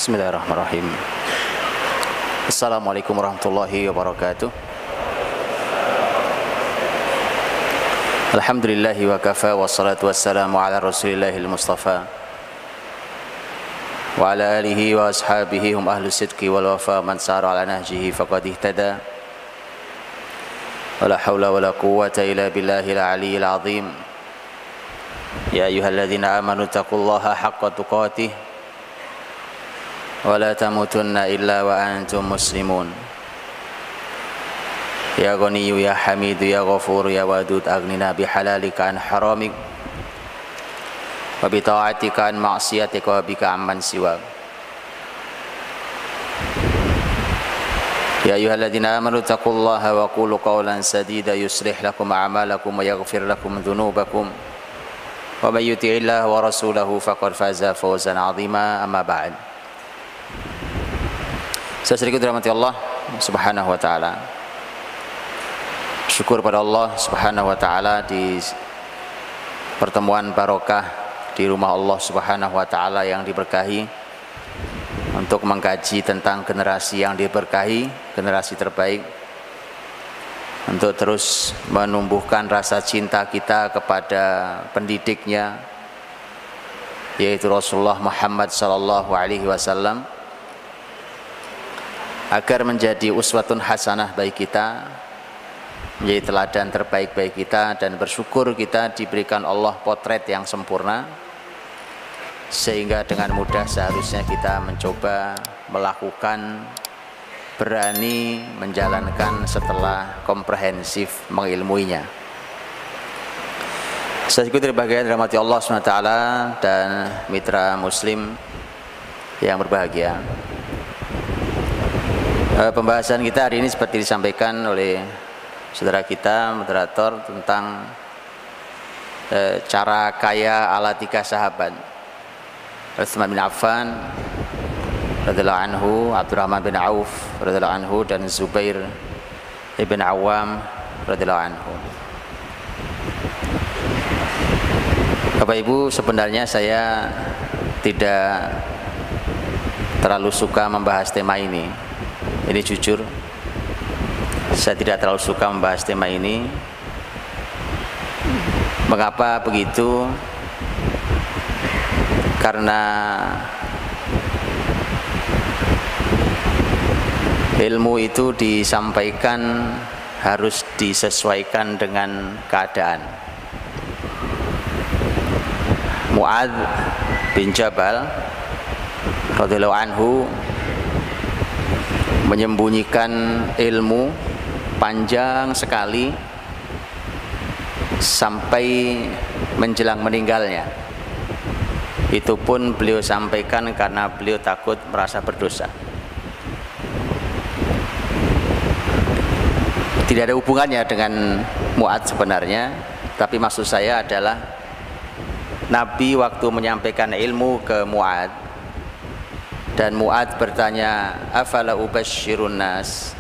Bismillahirrahmanirrahim. Assalamualaikum warahmatullahi wabarakatuh. Alhamdulillahi wa kafa, wassalatu wassalamu ala rasulillahil mustafa wa ala alihi wa ashabihi hum ahlu sidqi wal wafa man sara ala nahjihi faqad ihtada. Wa la hawla wa la quwwata illa billahil aliyyil azim. Ya ayyuhalladzina amanu taqullaha haqqa tuqatih wa la tamutunna illa wa antum muslimun. Ya Ghaniyyu ya Hamidu ya Ghafur ya Wadud aghnina bihalalika an haramik wa bi ta'atika an ma'siyatika wa bika amman siwak. Ya ayyuhalladzina amanu taqullaha wa qulu qawlan sadida yuslih lakum a'malakum wa yaghfir lakum dhunubakum wa may yuti'illaha wa rasulahu faqad faza fawzan 'azima. Amma ba'd. Saya sedikit dirahmati Allah Subhanahu wa taala. Syukur pada Allah Subhanahu wa taala di pertemuan barokah di rumah Allah Subhanahu wa taala yang diberkahi untuk mengkaji tentang generasi yang diberkahi, generasi terbaik, untuk terus menumbuhkan rasa cinta kita kepada pendidiknya, yaitu Rasulullah Muhammad sallallahu alaihi wasallam, agar menjadi uswatun hasanah bagi kita, menjadi teladan terbaik bagi kita, dan bersyukur kita diberikan Allah potret yang sempurna, sehingga dengan mudah seharusnya kita mencoba melakukan, berani menjalankan setelah komprehensif mengilmuinya. Saya ikuti bagian rahmati Allah SWT dan mitra muslim yang berbahagia. Pembahasan kita hari ini seperti disampaikan oleh saudara kita, moderator, tentang cara kaya ala 3 sahabat. Utsman bin Affan radhiyallahu anhu, Abdurrahman bin Auf radhiyallahu anhu, dan Zubair ibn Awam radhiyallahu anhu. Bapak Ibu, sebenarnya saya tidak terlalu suka membahas tema ini. Ini jujur, saya tidak terlalu suka membahas tema ini. Mengapa begitu? Karena ilmu itu disampaikan harus disesuaikan dengan keadaan. Mu'adz bin Jabal radhiyallahu anhu menyembunyikan ilmu panjang sekali sampai menjelang meninggalnya. Itu pun beliau sampaikan karena beliau takut merasa berdosa. Tidak ada hubungannya dengan Mu'adz sebenarnya, tapi maksud saya adalah Nabi waktu menyampaikan ilmu ke Mu'adz, dan Mu'adz bertanya, afala ubashirun nas,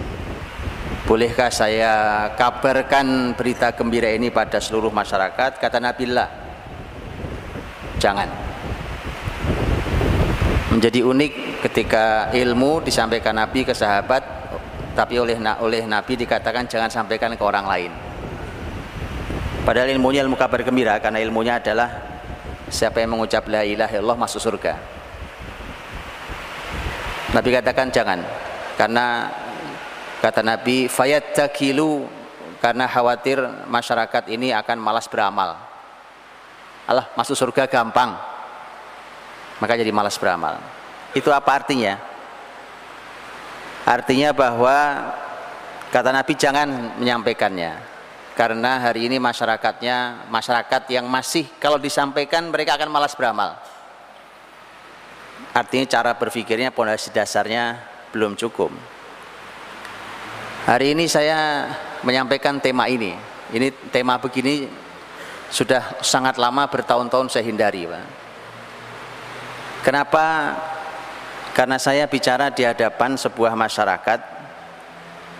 bolehkah saya kabarkan berita gembira ini pada seluruh masyarakat? Kata Nabi, la, jangan. Menjadi unik ketika ilmu disampaikan Nabi ke sahabat, tapi oleh Nabi dikatakan jangan sampaikan ke orang lain. Padahal ilmunya ilmu kabar gembira, karena ilmunya adalah siapa yang mengucap la ilaha illallah masuk surga. Nabi katakan jangan, karena kata Nabi fayattakilu, karena khawatir masyarakat ini akan malas beramal. Allah, masuk surga gampang, maka jadi malas beramal. Itu apa artinya? Artinya bahwa kata Nabi jangan menyampaikannya, karena hari ini masyarakatnya masyarakat yang masih kalau disampaikan mereka akan malas beramal. Artinya cara berpikirnya, pondasi dasarnya belum cukup. Hari ini saya menyampaikan tema ini. Ini tema begini sudah sangat lama, bertahun-tahun saya hindari, Pak. Kenapa? Karena saya bicara di hadapan sebuah masyarakat,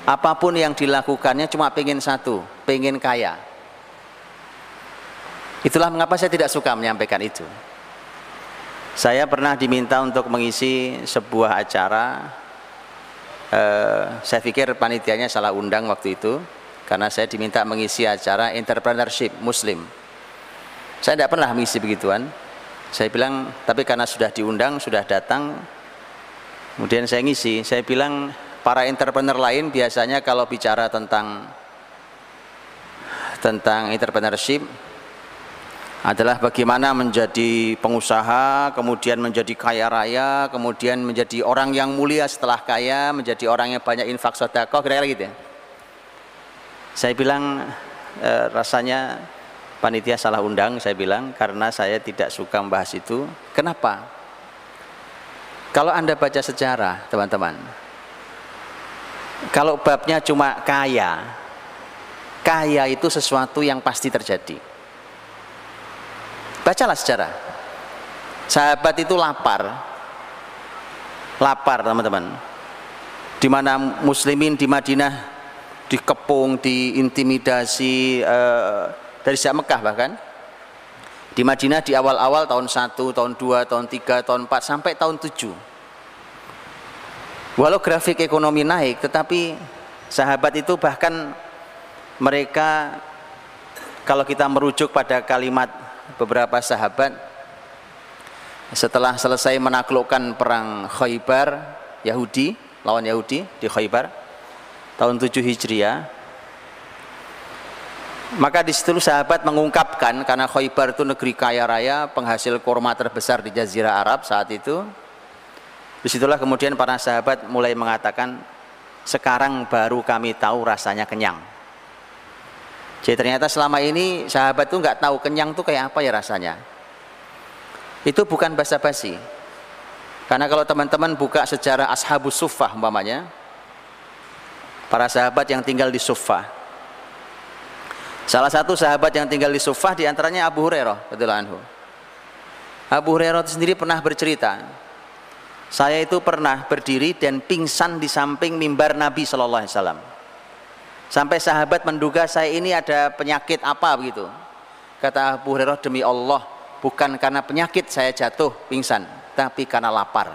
apapun yang dilakukannya cuma pengen satu, pengen kaya. Itulah mengapa saya tidak suka menyampaikan itu. Saya pernah diminta untuk mengisi sebuah acara. Saya pikir panitianya salah undang waktu itu, karena saya diminta mengisi acara entrepreneurship Muslim. Saya tidak pernah mengisi begituan. Saya bilang, tapi karena sudah diundang, sudah datang, kemudian saya ngisi. Saya bilang, para entrepreneur lain biasanya kalau bicara tentang entrepreneurship adalah bagaimana menjadi pengusaha, kemudian menjadi kaya raya, kemudian menjadi orang yang mulia setelah kaya, menjadi orang yang banyak infak sedekah, kira-kira gitu ya. Saya bilang, rasanya panitia salah undang, saya bilang, karena saya tidak suka membahas itu. Kenapa? Kalau Anda baca sejarah, teman-teman, kalau babnya cuma kaya itu sesuatu yang pasti terjadi. Bacalah sejarah. Sahabat itu lapar teman-teman. Di mana muslimin di Madinah dikepung, diintimidasi dari sejak Mekah bahkan. Di Madinah di awal-awal tahun 1, tahun 2, tahun 3, tahun 4 sampai tahun 7. Walau grafik ekonomi naik, tetapi sahabat itu bahkan mereka, kalau kita merujuk pada kalimat beberapa sahabat setelah selesai menaklukkan perang Khaybar Yahudi, lawan Yahudi di Khaybar tahun 7 Hijriah, maka di situ sahabat mengungkapkan, karena Khaybar itu negeri kaya raya, penghasil kurma terbesar di Jazirah Arab saat itu. Disitulah kemudian para sahabat mulai mengatakan, sekarang baru kami tahu rasanya kenyang. Jadi ternyata selama ini sahabat itu nggak tahu kenyang itu kayak apa ya rasanya. Itu bukan basa-basi. Karena kalau teman-teman buka sejarah Ashabus Suffah umpamanya, para sahabat yang tinggal di Suffah. Salah satu sahabat yang tinggal di Suffah diantaranya Abu Hurairah radhiyallahu anhu. Abu Hurairah sendiri pernah bercerita, saya itu pernah berdiri dan pingsan di samping mimbar Nabi Shallallahu Alaihi Wasallam. Sampai sahabat menduga saya ini ada penyakit apa begitu. Kata Abu Hurairah, demi Allah, bukan karena penyakit saya jatuh pingsan, tapi karena lapar.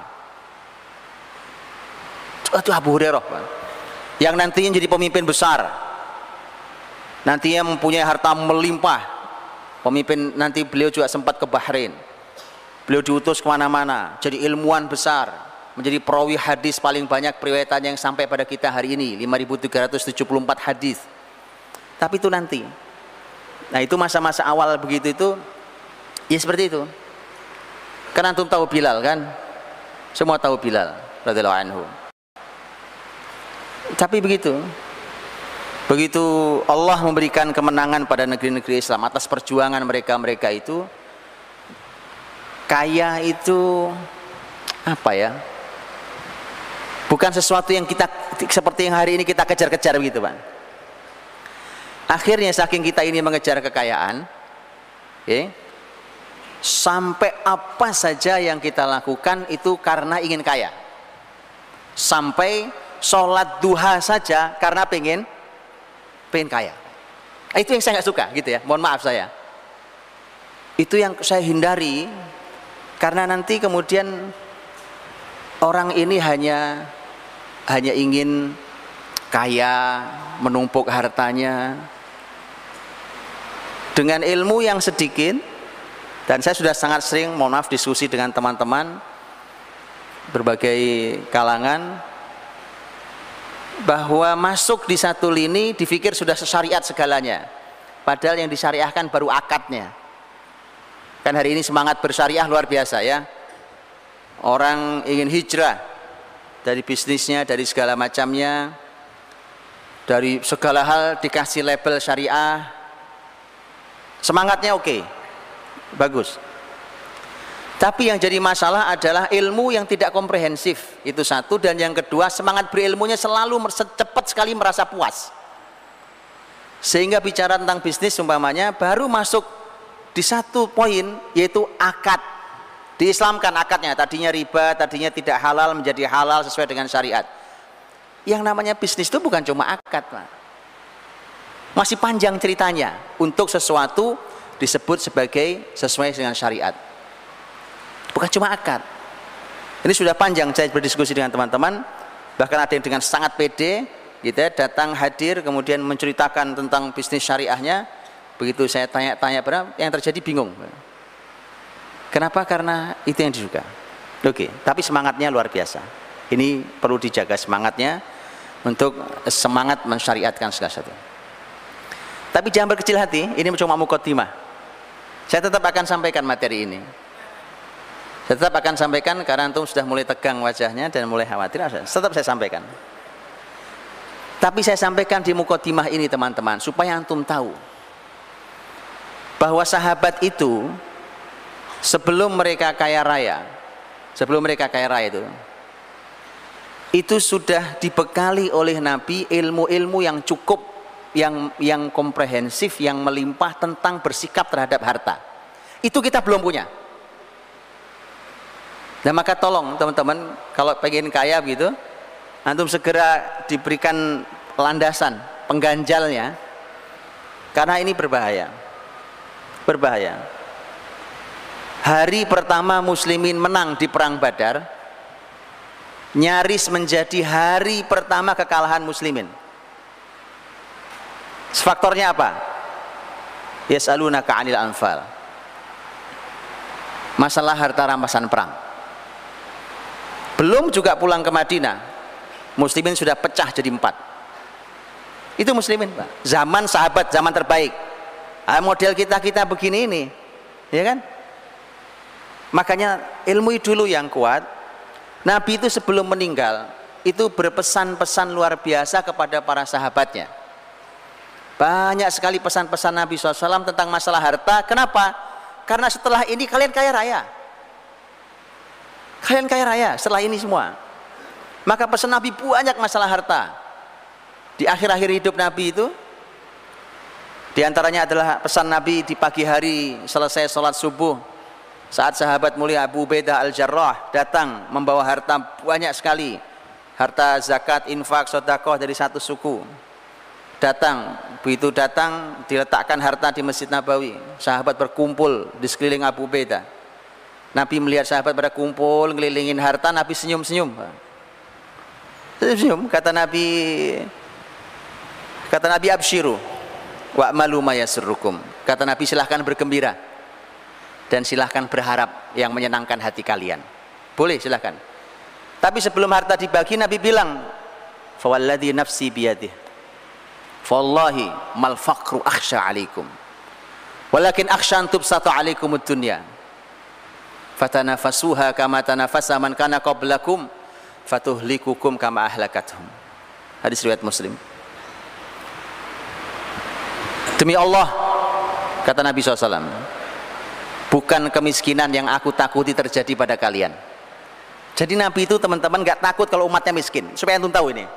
Itu Abu Hurairah, yang nantinya jadi pemimpin besar, nantinya mempunyai harta melimpah. Pemimpin, nanti beliau juga sempat ke Bahrain. Beliau diutus kemana-mana, jadi ilmuwan besar, menjadi perawi hadis paling banyak periwayatan yang sampai pada kita hari ini, 5.374 hadis. Tapi itu nanti. Nah, itu masa-masa awal begitu itu, ya seperti itu. Kan antum tahu Bilal kan? Semua tahu Bilal radhiyallahu anhu. Tapi begitu Allah memberikan kemenangan pada negeri-negeri Islam atas perjuangan mereka itu, kaya itu apa ya? Bukan sesuatu yang kita seperti yang hari ini kita kejar-kejar begitu, Pak. Akhirnya saking kita ini mengejar kekayaan, sampai apa saja yang kita lakukan itu karena ingin kaya. Sampai sholat duha saja karena pengen kaya. Itu yang saya nggak suka gitu ya. Mohon maaf saya. Itu yang saya hindari, karena nanti kemudian orang ini hanya ingin kaya, menumpuk hartanya dengan ilmu yang sedikit. Dan saya sudah sangat sering, mohon maaf, diskusi dengan teman-teman berbagai kalangan, bahwa masuk di satu lini dipikir sudah syariat segalanya, padahal yang disyariahkan baru akadnya. Kan hari ini semangat bersyariah luar biasa ya. Orang ingin hijrah dari bisnisnya, dari segala macamnya, dari segala hal dikasih label syariah. Semangatnya oke, bagus. Tapi yang jadi masalah adalah ilmu yang tidak komprehensif, itu satu. Dan yang kedua, semangat berilmunya selalu cepat sekali merasa puas, sehingga bicara tentang bisnis umpamanya baru masuk di satu poin, yaitu akad. Diislamkan akadnya, tadinya riba, tadinya tidak halal menjadi halal sesuai dengan syariat. Yang namanya bisnis itu bukan cuma akad, Pak. Masih panjang ceritanya. Untuk sesuatu disebut sebagai sesuai dengan syariat. bukan cuma akad. Ini sudah panjang saya berdiskusi dengan teman-teman, bahkan ada yang dengan sangat pede gitu ya, datang hadir kemudian menceritakan tentang bisnis syariahnya. Begitu saya tanya-tanya berapa, yang terjadi bingung. Kenapa? Karena itu yang disuka. Oke, tapi semangatnya luar biasa. Ini perlu dijaga semangatnya untuk semangat mensyariatkan segala sesuatu. Tapi jangan berkecil hati, ini cuma muqaddimah. Saya tetap akan sampaikan materi ini. Saya tetap akan sampaikan karena antum sudah mulai tegang wajahnya dan mulai khawatir. Tetap saya sampaikan. Tapi saya sampaikan di muqaddimah ini teman-teman, supaya antum tahu bahwa sahabat itu sebelum mereka kaya raya, itu sudah dibekali oleh Nabi ilmu-ilmu yang cukup, yang komprehensif, yang melimpah tentang bersikap terhadap harta. Itu kita belum punya. Nah maka tolong teman-teman, kalau pengen kaya gitu, antum segera diberikan landasan pengganjalnya, karena ini berbahaya. Hari pertama muslimin menang di perang Badar nyaris menjadi hari pertama kekalahan muslimin. Faktornya apa? Yas'alunaka 'anil anfal. Masalah harta rampasan perang. Belum juga pulang ke Madinah, muslimin sudah pecah jadi 4. Itu muslimin, Pak. Zaman sahabat, zaman terbaik. Model kita begini ini, ya kan? Makanya ilmu dulu yang kuat. Nabi itu sebelum meninggal itu berpesan-pesan luar biasa kepada para sahabatnya. Banyak sekali pesan-pesan Nabi SAW tentang masalah harta. Kenapa? Karena setelah ini kalian kaya raya. Kalian kaya raya setelah ini semua. Maka pesan Nabi banyak masalah harta. Di akhir-akhir hidup Nabi itu, di antaranya adalah pesan Nabi di pagi hari selesai sholat subuh, saat sahabat mulia Abu Ubaidah Al-Jarrah datang membawa harta banyak sekali, harta zakat, infak, sedekah dari satu suku. Begitu datang diletakkan harta di Masjid Nabawi. Sahabat berkumpul di sekeliling Abu Ubaidah. Nabi melihat sahabat pada kumpul ngelilingin harta, Nabi senyum-senyum. Senyum, kata Nabi absyiru wa'malu ma yasurrukum. Kata Nabi, silahkan bergembira dan silahkan berharap yang menyenangkan hati kalian. Boleh, silahkan. Tapi sebelum harta dibagi, Nabi bilang, fawalladhi nafsi biyadih, fawallahi mal faqru akhsha alaikum, walakin akhsha an tubsata alaikumud dunya, fatanafasuha kama tanafasa man kana qablakum, fatuhlikukum kama ahlakathum. Hadis riwayat Muslim. Demi Allah, kata Nabi SAW, bukan kemiskinan yang aku takuti terjadi pada kalian. Jadi Nabi itu teman-teman gak takut kalau umatnya miskin, supaya antum tahu ini.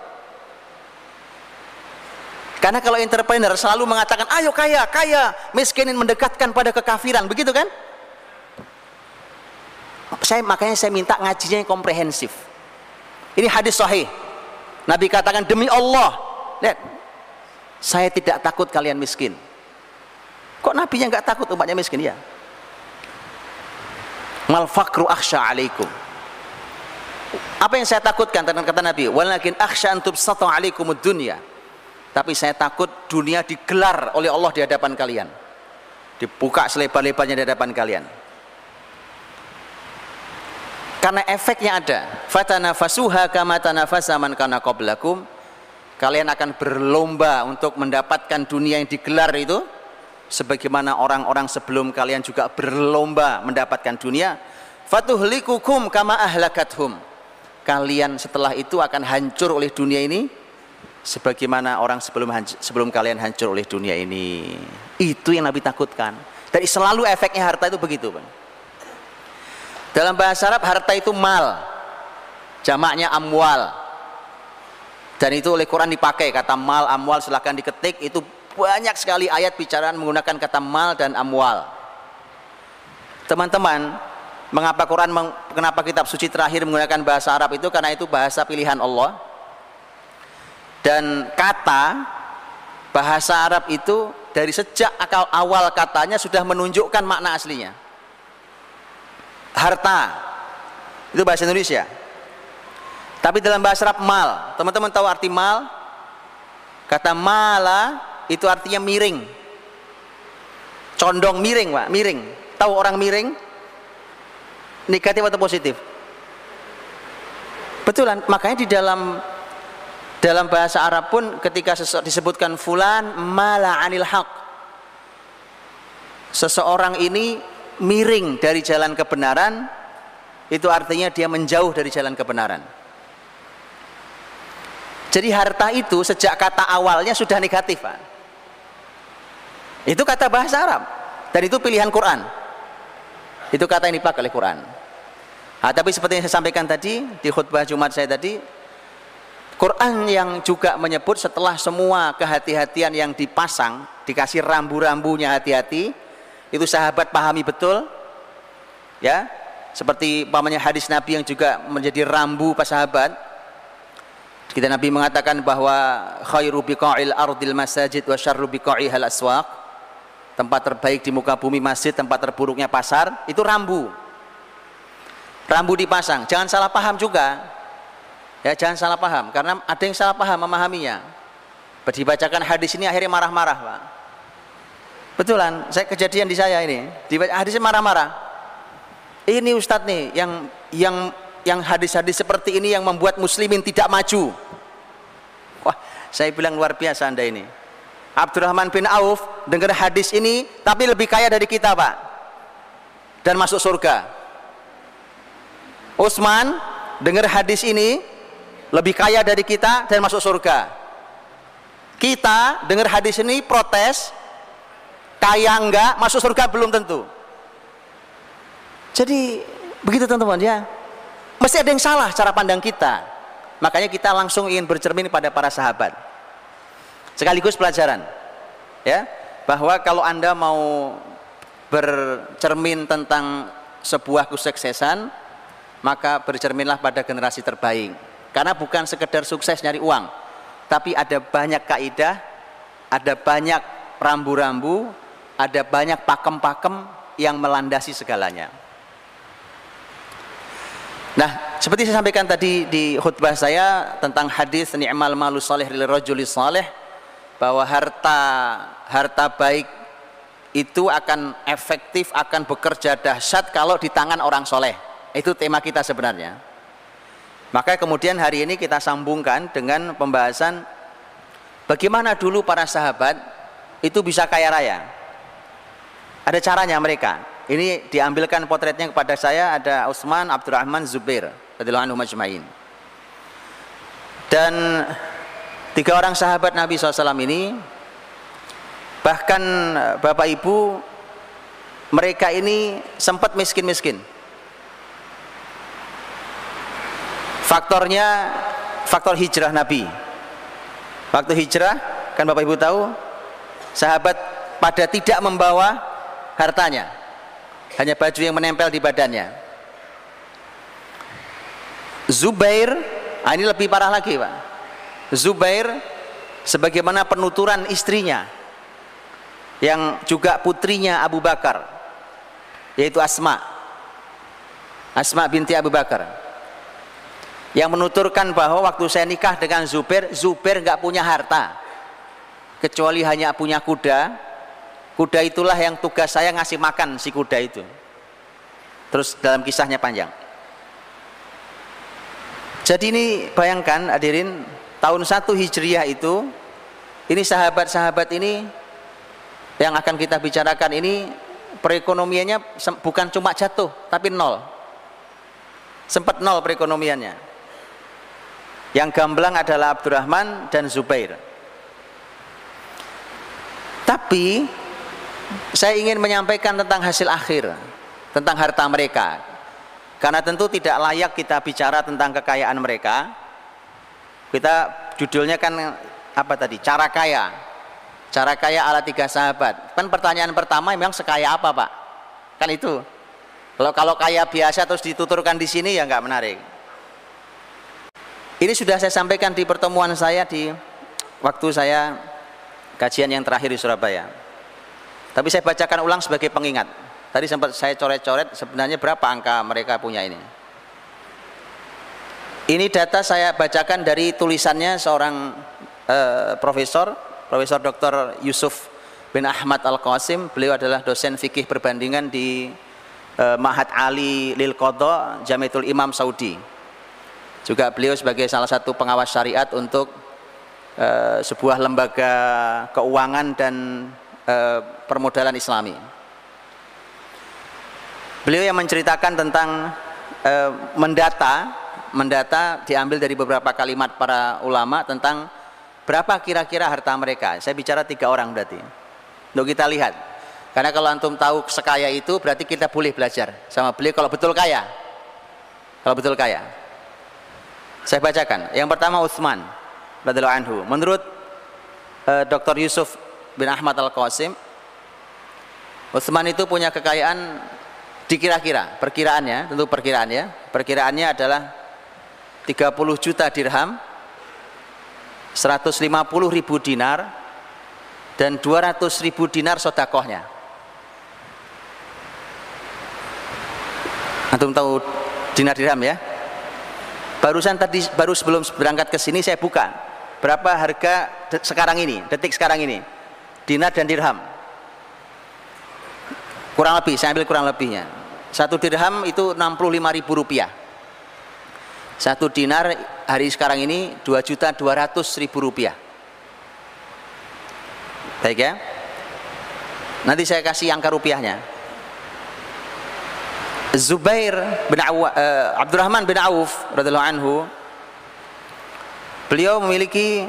Karena kalau entrepreneur selalu mengatakan ayo kaya, miskinin mendekatkan pada kekafiran, begitu kan? Makanya saya minta ngajinya yang komprehensif. Ini hadis sahih. Nabi katakan, demi Allah, lihat, saya tidak takut kalian miskin. Kok Nabinya nggak takut umatnya miskin? Ya. Mal faqru akhsha alaikum. Apa yang saya takutkan? Kata Nabi, walakin akhsha an tubsata alaikumud dunya. Tapi saya takut dunia digelar oleh Allah di hadapan kalian. Dibuka selebar-lebarnya di hadapan kalian. Karena efeknya ada. Fatanafasuha kama tanafasa man kana qablakum. Kalian akan berlomba untuk mendapatkan dunia yang digelar itu, sebagaimana orang-orang sebelum kalian juga berlomba mendapatkan dunia. Fatuhlikukum kama ahlakathum. Kalian setelah itu akan hancur oleh dunia ini, sebagaimana orang sebelum kalian hancur oleh dunia ini. Itu yang Nabi takutkan. Dari selalu efeknya harta itu begitu, Bang. Dalam bahasa Arab harta itu mal, jamaknya amwal. Dan itu oleh Quran dipakai kata mal, amwal, silahkan diketik. Itu banyak sekali ayat bicaraan menggunakan kata mal dan amwal. Teman-teman, kenapa kitab suci terakhir menggunakan bahasa Arab itu? Karena itu bahasa pilihan Allah. Dan kata bahasa Arab itu dari sejak awal katanya sudah menunjukkan makna aslinya. harta. Itu bahasa Indonesia. Tapi dalam bahasa Arab mal. Teman-teman tahu arti mal? Kata mala itu artinya miring. Condong miring, Pak, miring. Tahu orang miring? Negatif atau positif? Betulan. Makanya di dalam bahasa Arab pun ketika disebutkan fulan mala anil haq, seseorang ini miring dari jalan kebenaran, itu artinya dia menjauh dari jalan kebenaran. Jadi harta itu sejak kata awalnya sudah negatif, Pak. Itu kata bahasa Arab dan itu pilihan Quran. Itu kata yang dipakai oleh Quran. Tapi seperti yang saya sampaikan tadi di khutbah Jumat saya tadi, Quran yang juga menyebut setelah semua kehati-hatian yang dipasang, dikasih rambu-rambunya hati-hati, itu sahabat pahami betul, ya, seperti umpamanya hadis Nabi yang juga menjadi rambu pas sahabat. Kita Nabi mengatakan bahwa khairu biqa'il ardil masajid wa syarru biqa'ihal aswaq. Tempat terbaik di muka bumi masjid, tempat terburuknya pasar. Itu rambu. Rambu dipasang. Jangan salah paham juga. Ya, jangan salah paham karena ada yang salah paham memahaminya. Dibacakan hadis ini akhirnya marah-marah, Pak. Betulan, saya kejadian di saya ini. Dibaca hadisnya marah-marah. Ini Ustadz nih yang hadis-hadis seperti ini yang membuat muslimin tidak maju. Wah, saya bilang luar biasa Anda ini. Abdurrahman bin Auf dengar hadis ini tapi lebih kaya dari kita, Pak, dan masuk surga. Utsman dengar hadis ini lebih kaya dari kita dan masuk surga. Kita dengar hadis ini protes, kaya enggak, masuk surga belum tentu. Jadi begitu teman-teman ya. Mesti ada yang salah cara pandang kita. Makanya kita langsung ingin bercermin pada para sahabat. Sekaligus pelajaran, ya, bahwa kalau Anda mau bercermin tentang sebuah kesuksesan, maka bercerminlah pada generasi terbaik. Karena bukan sekedar sukses nyari uang, tapi ada banyak kaidah, ada banyak rambu-rambu, ada banyak pakem-pakem yang melandasi segalanya. Nah, seperti saya sampaikan tadi di khutbah saya tentang hadis ni'mal malu salih lil rajuli salih, bahwa harta baik itu akan efektif, akan bekerja dahsyat kalau di tangan orang soleh. Itu tema kita sebenarnya. Maka kemudian hari ini kita sambungkan dengan pembahasan bagaimana dulu para sahabat itu bisa kaya raya. Ada caranya mereka. Ini diambilkan potretnya kepada saya, ada Utsman, Abdurrahman, Zubair radhiyallahu anhum ajma'in. Dan 3 orang sahabat Nabi SAW ini, bahkan Bapak Ibu, mereka ini sempat miskin-miskin. Faktornya, faktor hijrah Nabi. Waktu hijrah, kan Bapak Ibu tahu, sahabat pada tidak membawa hartanya, hanya baju yang menempel di badannya. Zubair, ini lebih parah lagi, Pak. Zubair sebagaimana penuturan istrinya yang juga putrinya Abu Bakar, yaitu Asma binti Abu Bakar, yang menuturkan bahwa waktu saya nikah dengan Zubair nggak punya harta kecuali hanya punya kuda. Kuda itulah yang tugas saya ngasih makan si kuda itu. Terus dalam kisahnya panjang. Jadi ini bayangkan hadirin, tahun 1 Hijriah itu, ini sahabat-sahabat ini yang akan kita bicarakan ini perekonomiannya bukan cuma jatuh, tapi nol. Sempat nol perekonomiannya. Yang gamblang adalah Abdurrahman dan Zubair. Tapi saya ingin menyampaikan tentang hasil akhir, tentang harta mereka. Karena tentu tidak layak kita bicara tentang kekayaan mereka. Kita judulnya kan apa tadi? Cara kaya. Cara kaya ala 3 sahabat. Kan pertanyaan pertama memang sekaya apa, Pak? Kan itu. Kalau kaya biasa terus dituturkan di sini ya nggak menarik. Ini sudah saya sampaikan di pertemuan saya di waktu saya kajian yang terakhir di Surabaya. Tapi saya bacakan ulang sebagai pengingat. Tadi sempat saya coret-coret sebenarnya berapa angka mereka punya ini. Ini data saya bacakan dari tulisannya seorang Profesor Dr. Yusuf bin Ahmad Al-Qasim. Beliau adalah dosen fikih perbandingan di Ma'had Ali Lil Qadha Jamiatul Imam Saudi. Juga beliau sebagai salah satu pengawas syariat untuk sebuah lembaga keuangan dan permodalan Islami. Beliau yang menceritakan tentang mendata diambil dari beberapa kalimat para ulama tentang berapa kira-kira harta mereka. Saya bicara 3 orang berarti. Untuk kita lihat. Karena kalau antum tahu sekaya itu berarti kita boleh belajar sama beliau kalau betul kaya. Kalau betul kaya. Saya bacakan. Yang pertama Utsman radhiyallahu anhu. Menurut Dr. Yusuf bin Ahmad Al-Qasim, Utsman itu punya kekayaan dikira-kira, perkiraannya, tentu perkiraannya adalah 30 juta dirham, 150.000 dinar, dan 200.000 dinar sedekahnya. Antum tahu dinar dirham ya? Baru sebelum berangkat ke sini saya buka berapa harga sekarang ini, detik sekarang ini, dinar dan dirham. Kurang lebih, saya ambil kurang lebihnya. 1 dirham itu 65.000 rupiah. 1 dinar hari sekarang ini 2.200.000 rupiah. Baik ya. Nanti saya kasih angka rupiahnya. Abdurrahman bin Auf radhiyallahu anhu, beliau memiliki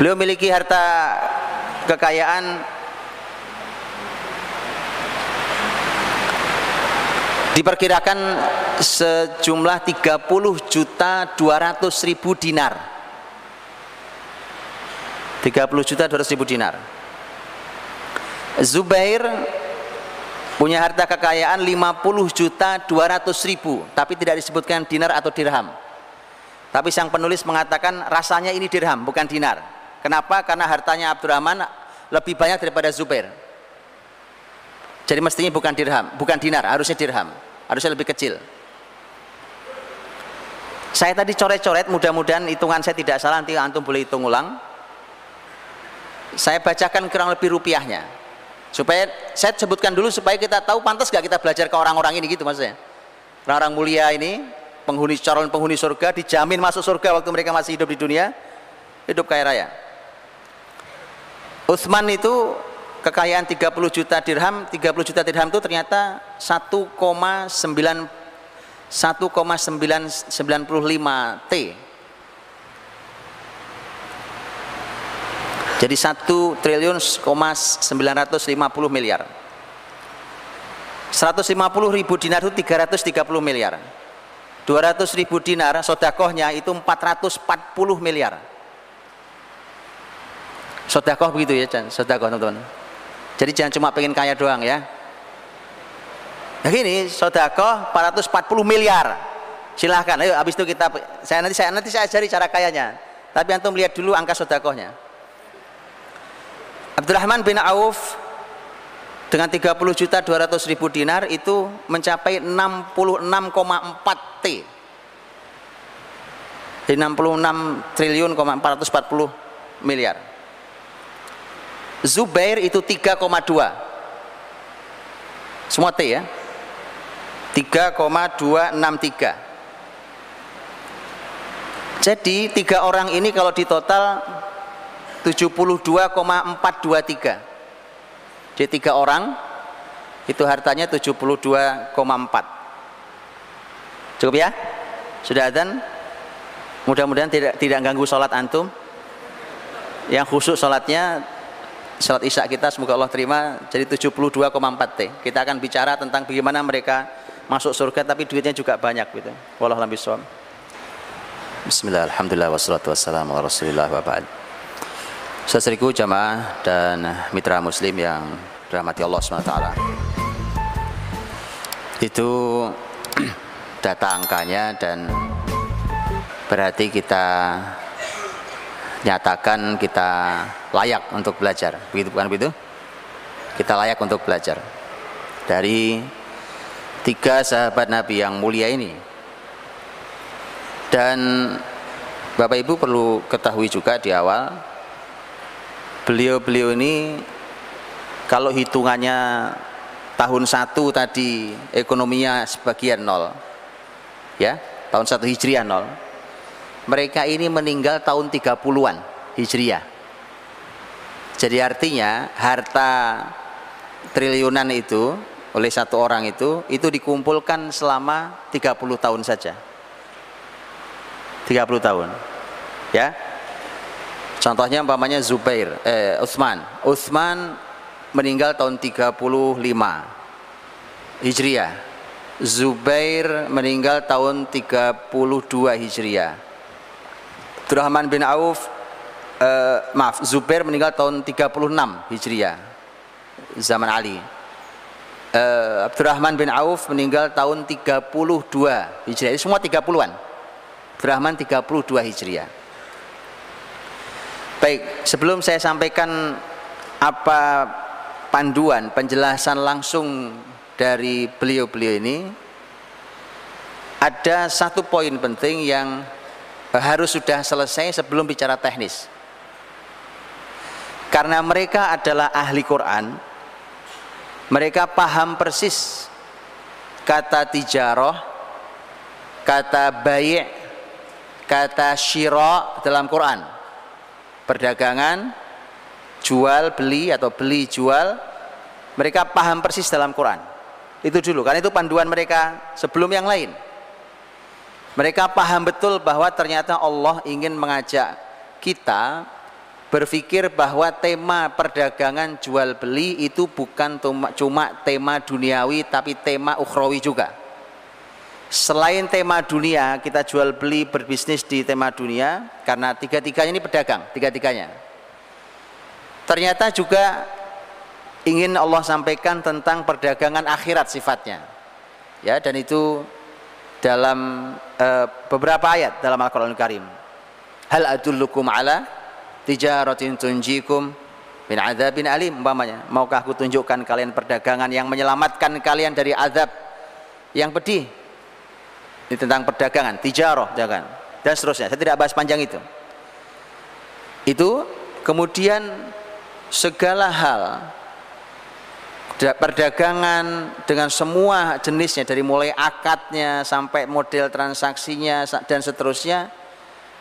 beliau memiliki harta kekayaan diperkirakan sejumlah 30.200.000 dinar. 30.200.000 dinar. Zubair punya harta kekayaan 50.200.000, tapi tidak disebutkan dinar atau dirham. Tapi sang penulis mengatakan rasanya ini dirham bukan dinar. Kenapa? Karena hartanya Abdurrahman lebih banyak daripada Zubair. Jadi mestinya bukan dirham, bukan dinar, harusnya dirham, harusnya lebih kecil. Saya tadi coret-coret, mudah-mudahan hitungan saya tidak salah, nanti antum boleh hitung ulang. Saya bacakan kurang lebih rupiahnya. Supaya saya sebutkan dulu supaya kita tahu pantas gak kita belajar ke orang-orang ini gitu maksudnya. Orang-orang mulia ini, calon penghuni surga, dijamin masuk surga waktu mereka masih hidup di dunia, hidup kaya raya. Utsman itu kekayaan 30 juta dirham. 30 juta dirham itu ternyata 1,995 T. Jadi 1.950 miliar. 150.000 dinar itu 330 miliar. 200.000 dinar sedekahnya itu 440 miliar. Sedekah begitu ya, sedekah teman-teman. Jadi jangan cuma pengen kaya doang ya. Nah gini, sedekah 440 miliar. Silahkan, ayo habis itu nanti saya ajari cara kayanya. Tapi antum lihat dulu angka sedekahnya. Abdurrahman bin Auf dengan 30.200.000 dinar itu mencapai 66,4 T. Jadi 66.440 miliar. Zubair itu 3,2. Semua T ya. 3,263. Jadi 3 orang ini kalau ditotal 72,423. Jadi 3 orang itu hartanya 72,4. Cukup ya? Sudah adzan? Mudah-mudahan tidak ganggu sholat antum. Yang khusyuk sholatnya, sholat isya kita semoga Allah terima, jadi 72,4 T. Kita akan bicara tentang bagaimana mereka masuk surga tapi duitnya juga banyak gitu. Wallahu a'lam bishawab. Bismillah, alhamdulillah, wassalatu wassalamu ala rasulillah wa ba'd. Saudaraku jamaah dan mitra muslim yang dirahmati Allah SWT, itu data angkanya dan berarti kita nyatakan kita layak untuk belajar. Begitu bukan begitu? Kita layak untuk belajar dari 3 sahabat Nabi yang mulia ini. Dan Bapak Ibu perlu ketahui juga di awal, beliau-beliau ini kalau hitungannya tahun 1 tadi ekonominya sebagian 0, ya, tahun 1 Hijriah 0, mereka ini meninggal tahun 30-an Hijriah. Jadi artinya harta triliunan itu oleh satu orang itu dikumpulkan selama 30 tahun saja. 30 tahun. Ya. Contohnya umpamanya Utsman meninggal tahun 35 Hijriah. Zubair meninggal tahun 32 Hijriah. Abdurrahman bin Auf Zubair meninggal tahun 36 Hijriah, zaman Ali. Abdurrahman bin Auf meninggal tahun 32 Hijriah. Ini semua 30-an. Abdurrahman 32 Hijriah. Baik, sebelum saya sampaikan apa panduan, penjelasan langsung dari beliau-beliau ini, ada satu poin penting yang harus sudah selesai sebelum bicara teknis. Karena mereka adalah ahli Quran, mereka paham persis kata tijarah, kata bai', kata syira dalam Quran. Perdagangan, jual beli atau beli jual, mereka paham persis dalam Quran. Itu dulu, karena itu panduan mereka sebelum yang lain. Mereka paham betul bahwa ternyata Allah ingin mengajak kita berpikir bahwa tema perdagangan jual beli itu bukan cuma tema duniawi, tapi tema ukhrawi juga. Selain tema dunia, kita jual beli berbisnis di tema dunia, karena tiga-tiganya ini pedagang, tiga-tiganya. Ternyata juga ingin Allah sampaikan tentang perdagangan akhirat sifatnya. Ya, dan itu dalam beberapa ayat dalam Al-Qur'anul Karim. Hal adullukum ala tijaratin tunjikum min adzabin alim, umpamanya. Maukah aku tunjukkan kalian perdagangan yang menyelamatkan kalian dari azab yang pedih? Ini tentang perdagangan, tijarah, jangan, dan seterusnya. Saya tidak bahas panjang itu. Itu kemudian segala hal perdagangan dengan semua jenisnya, dari mulai akadnya sampai model transaksinya dan seterusnya,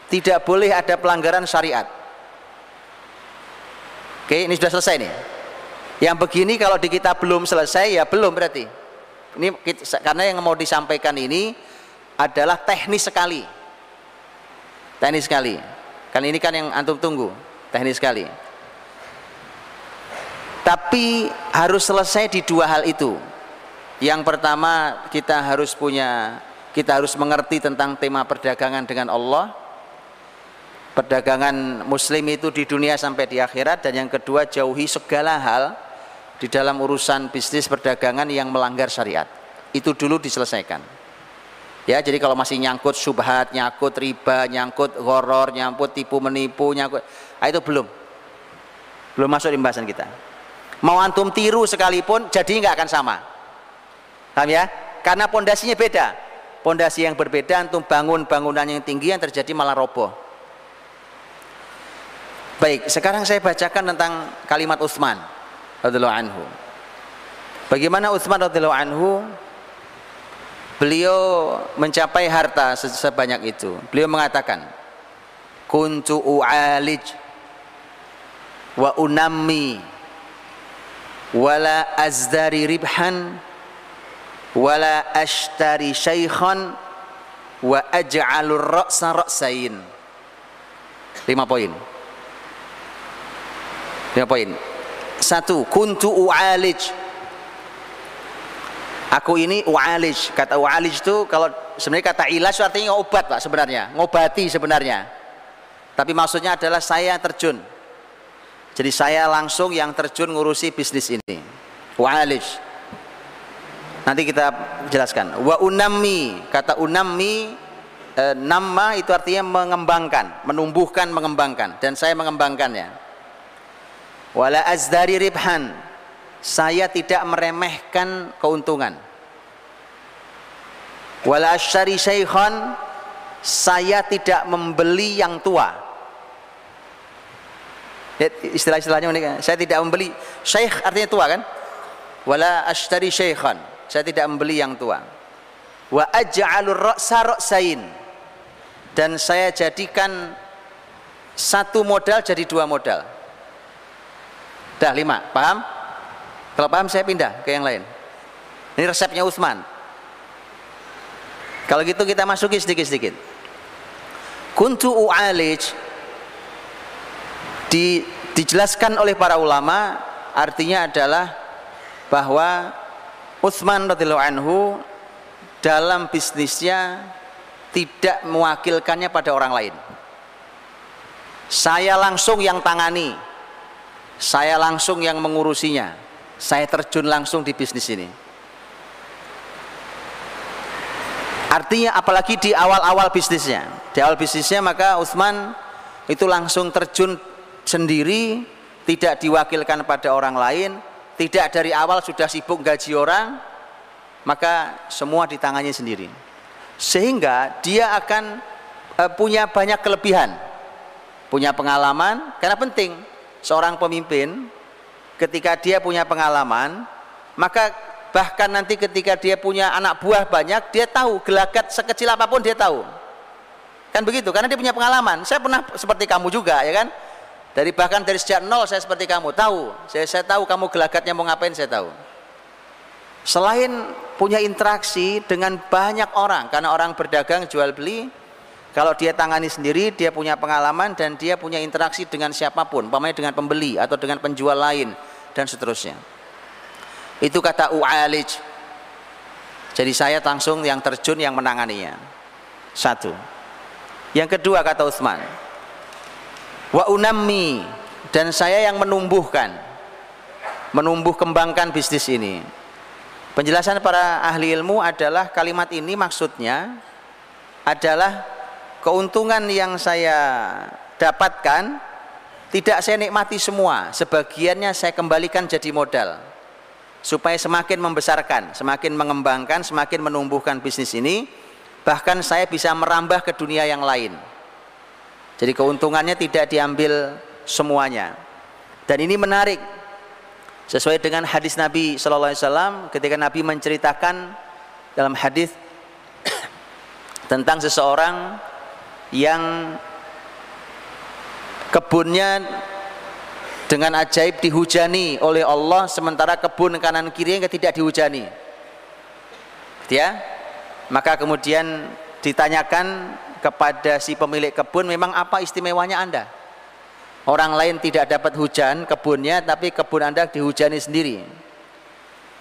tidak boleh ada pelanggaran syariat. Oke, ini sudah selesai nih. Yang begini kalau di kita belum selesai, ya belum berarti. Ini karena yang mau disampaikan ini adalah teknis sekali. Teknis sekali. Kan ini kan yang antum tunggu, teknis sekali. Tapi harus selesai di 2 hal itu. Yang pertama, kita harus mengerti tentang tema perdagangan dengan Allah, perdagangan muslim itu di dunia sampai di akhirat. Dan yang kedua, jauhi segala hal di dalam urusan bisnis perdagangan yang melanggar syariat. Itu dulu diselesaikan. Ya, jadi kalau masih nyangkut syubhat, nyangkut riba, nyangkut gharar, nyangkut tipu menipu, nyangkut, itu belum masuk di pembahasan kita. Mau antum tiru sekalipun jadi nggak akan sama. Paham ya? Karena pondasinya beda. Pondasi yang berbeda, antum bangun bangunan yang tinggi, yang terjadi malah roboh. Baik, sekarang saya bacakan tentang kalimat Utsman radhiyallahu anhu. Bagaimana Utsman radhiyallahu anhu beliau mencapai harta sebanyak itu. Beliau mengatakan, kuntu u'alij wa unammi wala azdari ribhan wala ashtari syaikhan wa aj'alur ra'sa ra'sain. 5 poin. 5 poin. 1, kuntu u'alij. Aku ini u'alij. Kata u'alij itu kalau sebenarnya kata ilaj artinya obat Pak sebenarnya, ngobati sebenarnya. Tapi maksudnya adalah saya terjun. Jadi saya langsung yang terjun ngurusi bisnis ini. U'alij. Nanti kita jelaskan. Wa unammi, kata unammi Nama itu artinya mengembangkan, menumbuhkan, mengembangkan, dan saya mengembangkannya. Wala azdari ribhan, saya tidak meremehkan keuntungan. Wala asyari syaikhan, saya tidak membeli yang tua. Istilah-istilahnya unik. Saya tidak membeli, syaikh artinya tua kan? Wala ashtari syaikhan, saya tidak membeli yang tua. Wa aj'alur ra'sa ra'sain, dan saya jadikan satu modal jadi dua modal. Dah 5, paham? Kalau paham saya pindah ke yang lain. Ini resepnya Utsman. Kalau gitu kita masuki sedikit-sedikit. Kuntu u'alij, dijelaskan oleh para ulama, artinya adalah bahwa Utsman radhiyallahu anhu dalam bisnisnya tidak mewakilkannya pada orang lain. Saya langsung yang tangani, saya langsung yang mengurusinya, saya terjun langsung di bisnis ini. Artinya apalagi di awal-awal bisnisnya, maka Utsman itu langsung terjun sendiri, tidak diwakilkan pada orang lain, tidak dari awal sudah sibuk gaji orang, maka semua di tangannya sendiri. Sehingga dia akan punya banyak kelebihan, punya pengalaman. Karena penting seorang pemimpin ketika dia punya pengalaman, maka bahkan nanti ketika dia punya anak buah banyak, dia tahu gelagat sekecil apapun dia tahu. Kan begitu, karena dia punya pengalaman. Saya pernah seperti kamu juga, ya kan? Bahkan dari sejak nol saya seperti kamu, tahu. Saya tahu kamu gelagatnya mau ngapain, saya tahu. Selain punya interaksi dengan banyak orang, karena orang berdagang jual beli, kalau dia tangani sendiri, dia punya pengalaman dan dia punya interaksi dengan siapapun, umpamanya dengan pembeli atau dengan penjual lain dan seterusnya. Itu kata u'alij. Jadi saya langsung yang terjun, yang menanganinya. Satu. Yang kedua kata Utsman, wa unammi, dan saya yang menumbuh kembangkan bisnis ini. Penjelasan para ahli ilmu adalah kalimat ini maksudnya adalah keuntungan yang saya dapatkan tidak saya nikmati semua, sebagiannya saya kembalikan jadi modal supaya semakin membesarkan, semakin mengembangkan, semakin menumbuhkan bisnis ini, bahkan saya bisa merambah ke dunia yang lain. Jadi keuntungannya tidak diambil semuanya. Dan ini menarik sesuai dengan hadis Nabi sallallahu alaihi wasallam ketika Nabi menceritakan dalam hadis tentang seseorang yang kebunnya dengan ajaib dihujani oleh Allah, sementara kebun kanan kirinya tidak dihujani. Ya, maka kemudian ditanyakan kepada si pemilik kebun, memang apa istimewanya Anda? Orang lain tidak dapat hujan kebunnya, tapi kebun Anda dihujani sendiri.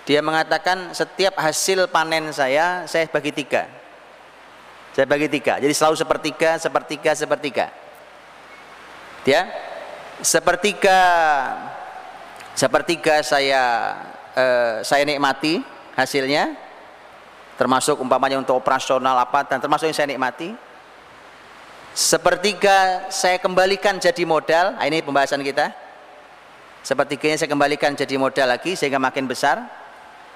Dia mengatakan setiap hasil panen saya bagi 3. Saya bagi 3, jadi selalu sepertiga. Ya, sepertiga saya nikmati hasilnya, termasuk umpamanya untuk operasional apa, dan termasuk yang saya nikmati. Sepertiga saya kembalikan jadi modal. Nah, ini pembahasan kita. Sepertiganya saya kembalikan jadi modal lagi sehingga makin besar.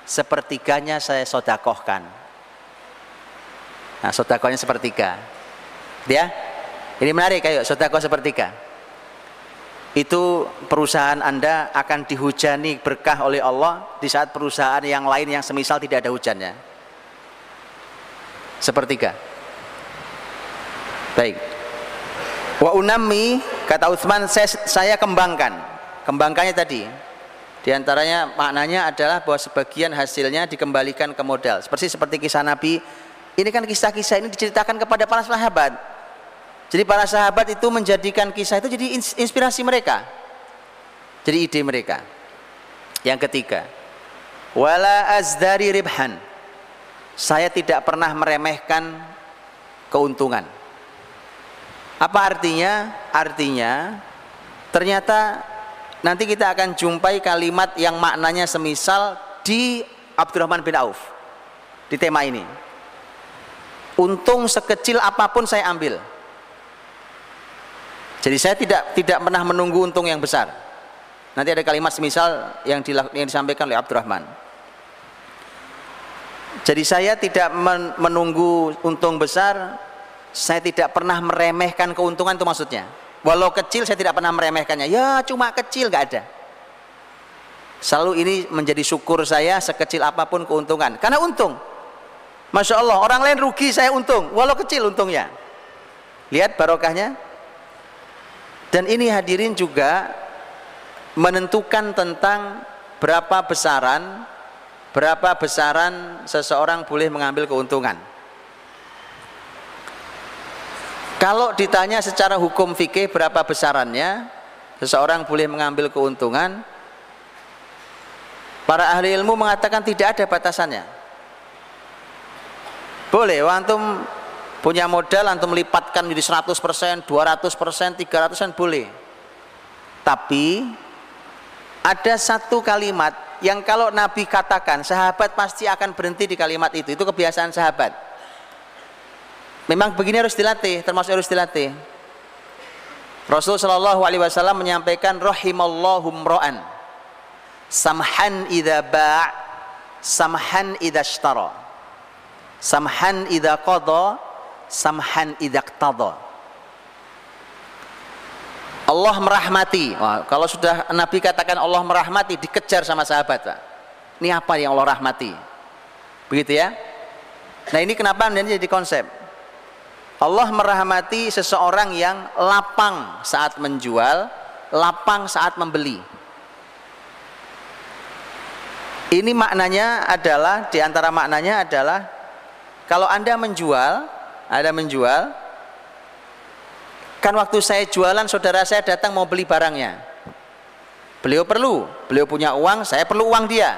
Sepertiganya saya sodakohkan. Nah, sodakohnya sepertiga. Ya, ini menarik. Ayo sodakoh sepertiga. Itu perusahaan Anda akan dihujani berkah oleh Allah di saat perusahaan yang lain yang semisal tidak ada hujannya. Sepertiga. Baik. Wa unammi, kata Utsman, saya kembangkannya tadi. Di antaranya maknanya adalah bahwa sebagian hasilnya dikembalikan ke modal. Seperti kisah Nabi. Ini kan kisah-kisah ini diceritakan kepada para sahabat. Jadi para sahabat itu menjadikan kisah itu jadi inspirasi mereka, jadi ide mereka. Yang ketiga, wala azdari ribhan, saya tidak pernah meremehkan keuntungan. Apa artinya? Artinya ternyata nanti kita akan jumpai kalimat yang maknanya semisal di Abdurrahman bin Auf di tema ini. untung sekecil apapun saya ambil. Jadi saya tidak pernah menunggu untung yang besar. Nanti ada kalimat semisal yang disampaikan oleh Abdurrahman. Jadi saya tidak menunggu untung besar, saya tidak pernah meremehkan keuntungan, itu maksudnya. Walau kecil saya tidak pernah meremehkannya. Ya cuma kecil, nggak ada. Selalu ini menjadi syukur saya, sekecil apapun keuntungan. Karena untung. Masya Allah, orang lain rugi, saya untung. Walau kecil untungnya. Lihat barokahnya. Dan ini hadirin juga menentukan tentang berapa besaran seseorang boleh mengambil keuntungan. Kalau ditanya secara hukum fikih berapa besarannya seseorang boleh mengambil keuntungan, para ahli ilmu mengatakan tidak ada batasannya. Boleh, antum punya modal, antum melipatkan menjadi 100%, 200%, 300% boleh. Tapi ada satu kalimat yang kalau Nabi katakan, sahabat pasti akan berhenti di kalimat itu. Itu kebiasaan sahabat. Memang begini harus dilatih, termasuk harus dilatih. Rasulullah Shallallahu Alaihi Wasallam menyampaikan, rahimallahu mro'an samhan idza ba', samhan idza ishtara, samhan idza qada, samhan idza iqtada. Allah merahmati. Wah, kalau sudah Nabi katakan Allah merahmati, dikejar sama sahabat, Pak. Ini apa yang Allah rahmati? Begitu ya. Nah ini kenapa ini jadi konsep. Allah merahmati seseorang yang lapang saat menjual, lapang saat membeli. Ini maknanya adalah, di antara maknanya adalah, kalau Anda menjual, kan waktu saya jualan, saudara saya datang mau beli barangnya. Beliau punya uang, saya perlu uang dia.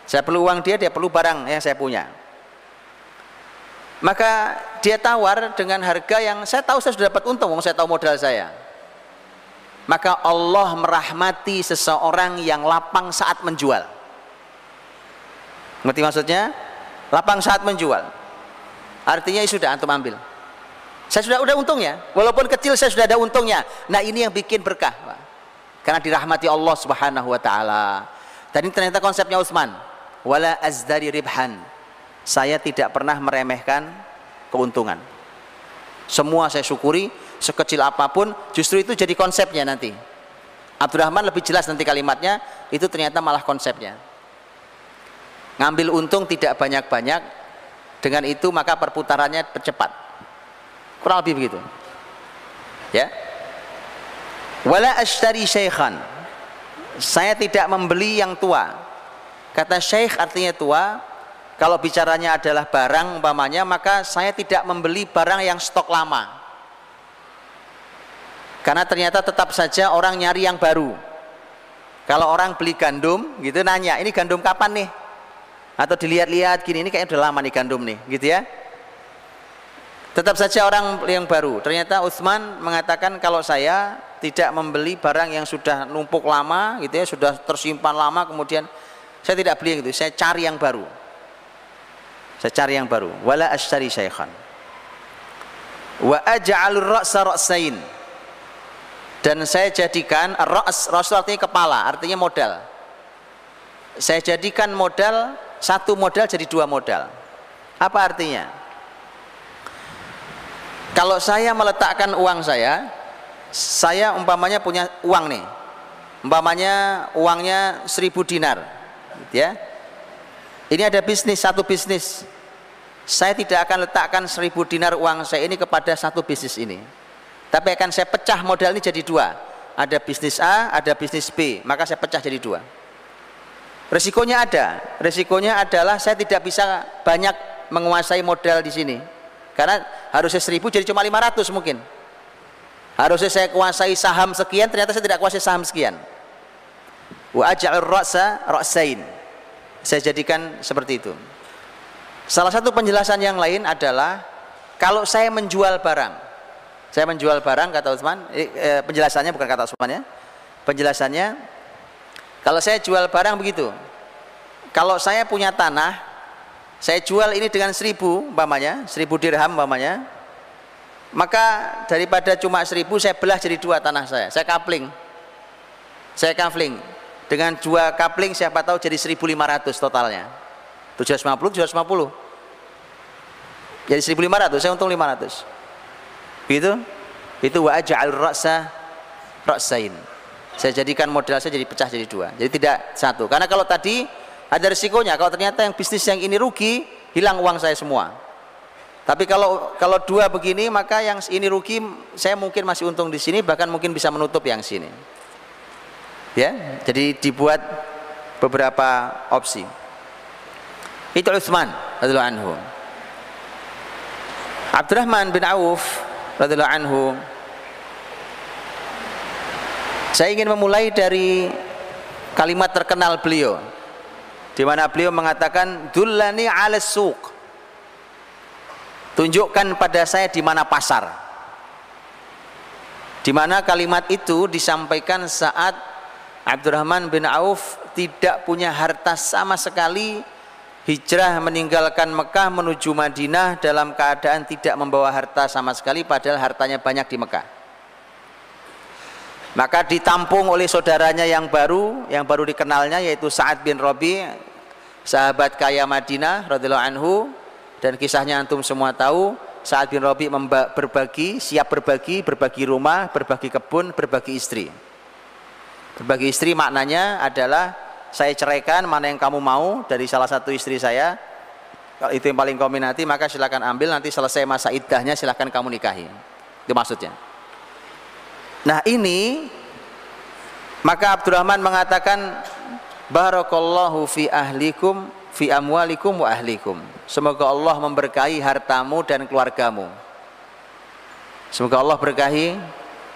Saya perlu uang dia, dia perlu barang yang saya punya. Maka dia tawar dengan harga yang saya tahu saya sudah dapat untung, saya tahu modal saya. Maka Allah merahmati seseorang yang lapang saat menjual. Ngerti maksudnya? Lapang saat menjual. Artinya sudah antum ambil. Saya sudah untung ya, walaupun kecil saya sudah ada untungnya. Nah ini yang bikin berkah, Pak. Karena dirahmati Allah Subhanahu Wa Taala. Dan ini ternyata konsepnya Utsman. Wala azdari ribhan. Saya tidak pernah meremehkan keuntungan. Semua saya syukuri, sekecil apapun. Justru itu jadi konsepnya nanti. Abdurrahman lebih jelas nanti kalimatnya. Itu ternyata malah konsepnya. Ngambil untung tidak banyak-banyak. Dengan itu maka perputarannya percepat. Kurang lebih begitu. Ya. Wala ashtari syaikhan. Saya tidak membeli yang tua. Kata syaikh artinya tua. Kalau bicaranya adalah barang umpamanya, maka saya tidak membeli barang yang stok lama. Karena ternyata tetap saja orang nyari yang baru. Kalau orang beli gandum gitu nanya, ini gandum kapan nih? Atau dilihat-lihat gini, ini kayaknya udah lama nih gandum nih, gitu ya. Tetap saja orang yang baru. Ternyata Utsman mengatakan kalau saya tidak membeli barang yang sudah numpuk lama gitu ya, sudah tersimpan lama, kemudian saya tidak beli yang itu, saya cari yang baru. Saya cari yang baru. Wala ashtari syaikhan. Wa aj'alur ra'sa ra'sain. Dan saya jadikan ra's artinya kepala, artinya modal. Saya jadikan modal, satu modal jadi dua modal. Apa artinya? Kalau saya meletakkan uang saya umpamanya punya uang nih, umpamanya uangnya 1000 dinar, gitu ya. Ini ada bisnis, satu bisnis. Saya tidak akan letakkan 1000 dinar uang saya ini kepada satu bisnis ini, tapi akan saya pecah modal ini jadi dua. Ada bisnis A, ada bisnis B, maka saya pecah jadi dua. Resikonya ada. Resikonya adalah saya tidak bisa banyak menguasai modal di sini. Karena harusnya 1000 jadi cuma 500 mungkin. Harusnya saya kuasai saham sekian, ternyata saya tidak kuasai saham sekian. Wa aj'alur ra'sa ra'sain. Saya jadikan seperti itu. Salah satu penjelasan yang lain adalah kalau saya menjual barang. Saya menjual barang kata Utsman, penjelasannya bukan kata Utsman ya. Penjelasannya kalau saya jual barang begitu. Kalau saya punya tanah saya jual ini dengan 1.000 umpamanya, 1.000 dirham umpamanya, maka daripada cuma 1.000 saya belah jadi 2 tanah saya kapling, dengan 2 kapling siapa tahu jadi 1.500 totalnya, 750 jadi 1.500, saya untung 500 gitu. Itu wa aj'alur ra'sa ra'sain, saya jadikan modal saya jadi pecah jadi 2, jadi tidak 1. Karena kalau tadi ada risikonya, kalau ternyata yang bisnis yang ini rugi, hilang uang saya semua. Tapi kalau 2 begini, maka yang ini rugi, saya mungkin masih untung di sini, bahkan mungkin bisa menutup yang sini. Ya, jadi dibuat beberapa opsi. Itu Utsman radhiyallahu anhu. Abdurrahman bin Auf radhiyallahu anhu, saya ingin memulai dari kalimat terkenal beliau, di mana beliau mengatakan dullani 'ala suq, tunjukkan pada saya di mana pasar. Di mana kalimat itu disampaikan saat Abdurrahman bin Auf tidak punya harta sama sekali, hijrah meninggalkan Mekah menuju Madinah dalam keadaan tidak membawa harta sama sekali, padahal hartanya banyak di Mekah. Maka ditampung oleh saudaranya yang baru dikenalnya, yaitu Sa'ad bin Rabi', sahabat kaya Madinah radhiyallahu anhu, dan kisahnya antum semua tahu. Sa'ad bin Rabi' siap berbagi rumah, berbagi kebun, berbagi istri. Berbagi istri maknanya adalah saya ceraikan, mana yang kamu mau dari salah satu istri saya, kalau itu yang paling kau minati maka silakan ambil, nanti selesai masa iddahnya silakan kamu nikahi. Itu maksudnya. Nah ini, maka Abdurrahman mengatakan barakallahu fi ahlikum fi amwalikum wa ahlikum, semoga Allah memberkahi hartamu dan keluargamu. Semoga Allah berkahi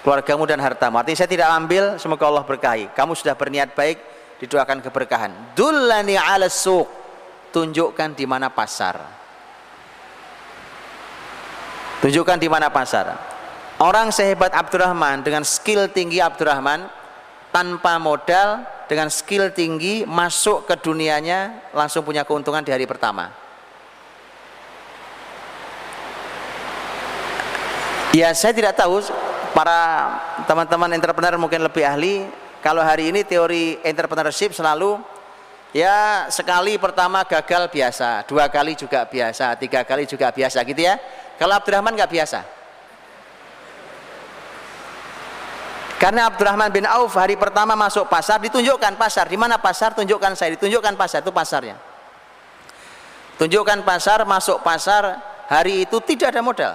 keluargamu dan hartamu. Artinya saya tidak ambil, semoga Allah berkahi. Kamu sudah berniat baik, didoakan keberkahan. Dullani 'ala suq, tunjukkan di mana pasar. Tunjukkan di mana pasar. Orang sehebat Abdurrahman, dengan skill tinggi Abdurrahman, tanpa modal, dengan skill tinggi, masuk ke dunianya, langsung punya keuntungan di hari pertama. Ya saya tidak tahu, para teman-teman entrepreneur mungkin lebih ahli. Kalau hari ini teori entrepreneurship selalu, ya sekali pertama gagal biasa, 2 kali juga biasa, 3 kali juga biasa gitu ya. Kalau Abdurrahman nggak biasa. Karena Abdurrahman bin Auf hari pertama masuk pasar, ditunjukkan pasar. Di mana pasar? Tunjukkan saya, ditunjukkan pasar, itu pasarnya. Tunjukkan pasar, masuk pasar, hari itu tidak ada modal.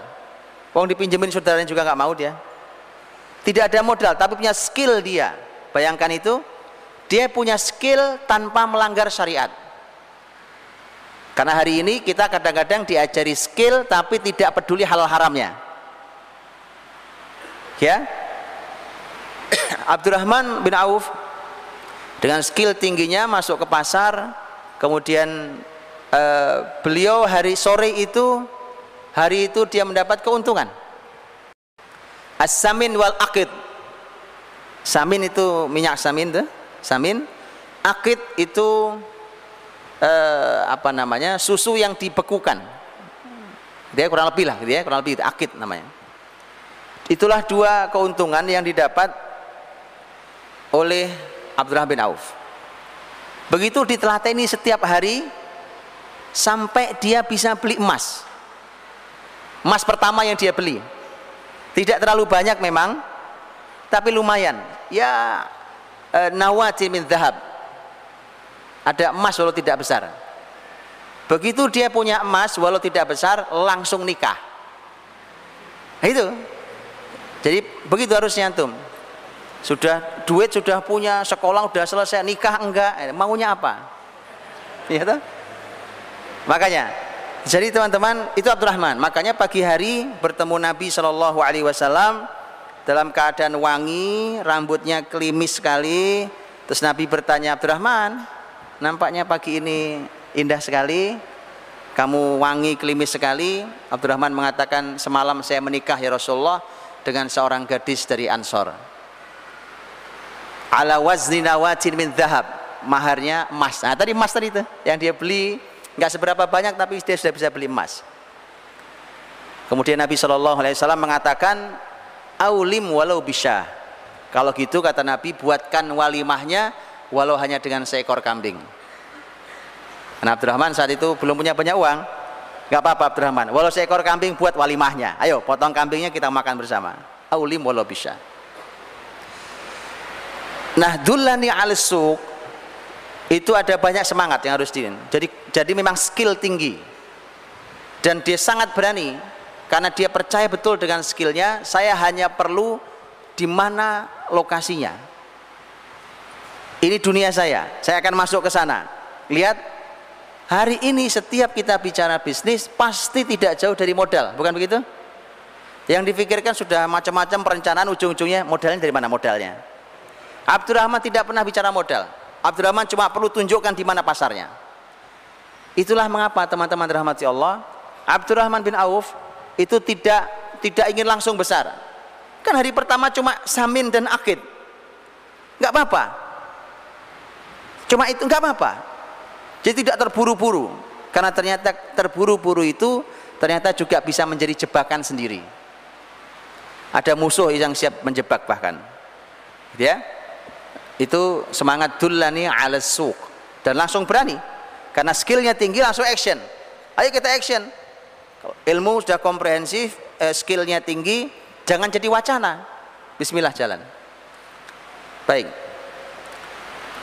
Wong dipinjemin saudaranya juga nggak mau dia. Tidak ada modal, tapi punya skill dia. Bayangkan itu, dia punya skill tanpa melanggar syariat. Karena hari ini kita kadang-kadang diajari skill tapi tidak peduli halal haramnya. Ya, Abdurrahman bin Auf dengan skill tingginya masuk ke pasar, kemudian beliau hari itu dia mendapat keuntungan. As-samin wal aqid. Samin itu minyak samin tuh, samin. Aqid itu susu yang dibekukan. Dia kurang lebih lah, gitu ya, kurang lebih aqid namanya. Itulah 2 keuntungan yang didapat oleh Abdurrahman bin Auf. Begitu ditelateni setiap hari sampai dia bisa beli emas. Emas pertama yang dia beli tidak terlalu banyak memang, tapi lumayan. Ya nawati min dhahab, ada emas walau tidak besar. Begitu dia punya emas walau tidak besar, langsung nikah. Itu. Jadi begitu harusnya antum. Duit sudah punya, sekolah sudah selesai, nikah enggak, maunya apa? Iya toh? Makanya, jadi teman-teman, itu Abdurrahman. Makanya pagi hari bertemu Nabi SAW dalam keadaan wangi, rambutnya klimis sekali. Terus Nabi bertanya, Abdurrahman, nampaknya pagi ini indah sekali, kamu wangi klimis sekali. Abdurrahman mengatakan, semalam saya menikah ya Rasulullah dengan seorang gadis dari Ansor. Ala wazni nawatin min dhahab, maharnya emas. Nah tadi emas tadi itu yang dia beli nggak seberapa banyak tapi dia sudah bisa beli emas. Kemudian Nabi SAW mengatakan, aulim walau bisyah. Kalau gitu kata Nabi, buatkan walimahnya walau hanya dengan seekor kambing. Nah, Abdurrahman saat itu belum punya banyak uang. Nggak apa-apa Abdurrahman, walau seekor kambing buat walimahnya. Ayo potong kambingnya, kita makan bersama. Aulim walau bisyah. Nah, dullani al-suq itu ada banyak semangat yang harus jadi memang skill tinggi. Dan dia sangat berani karena dia percaya betul dengan skillnya. Saya hanya perlu di mana lokasinya. Ini dunia saya akan masuk ke sana. Lihat, hari ini setiap kita bicara bisnis pasti tidak jauh dari modal, bukan begitu? Yang dipikirkan sudah macam-macam perencanaan, ujung-ujungnya modalnya dari mana modalnya. Abdurrahman tidak pernah bicara modal. Abdurrahman cuma perlu tunjukkan di mana pasarnya. Itulah mengapa teman-teman dirahmati Allah, Abdurrahman bin Auf itu tidak ingin langsung besar. Kan hari pertama cuma samin dan akid, nggak apa-apa. Cuma itu nggak apa-apa. Jadi tidak terburu-buru, karena ternyata terburu-buru itu ternyata juga bisa menjadi jebakan sendiri. Ada musuh yang siap menjebak bahkan, gitu ya. Itu semangat dullani ala suq, dan langsung berani karena skillnya tinggi, langsung action. Ayo kita action. Kalau ilmu sudah komprehensif, skillnya tinggi, jangan jadi wacana. Bismillah, jalan. Baik.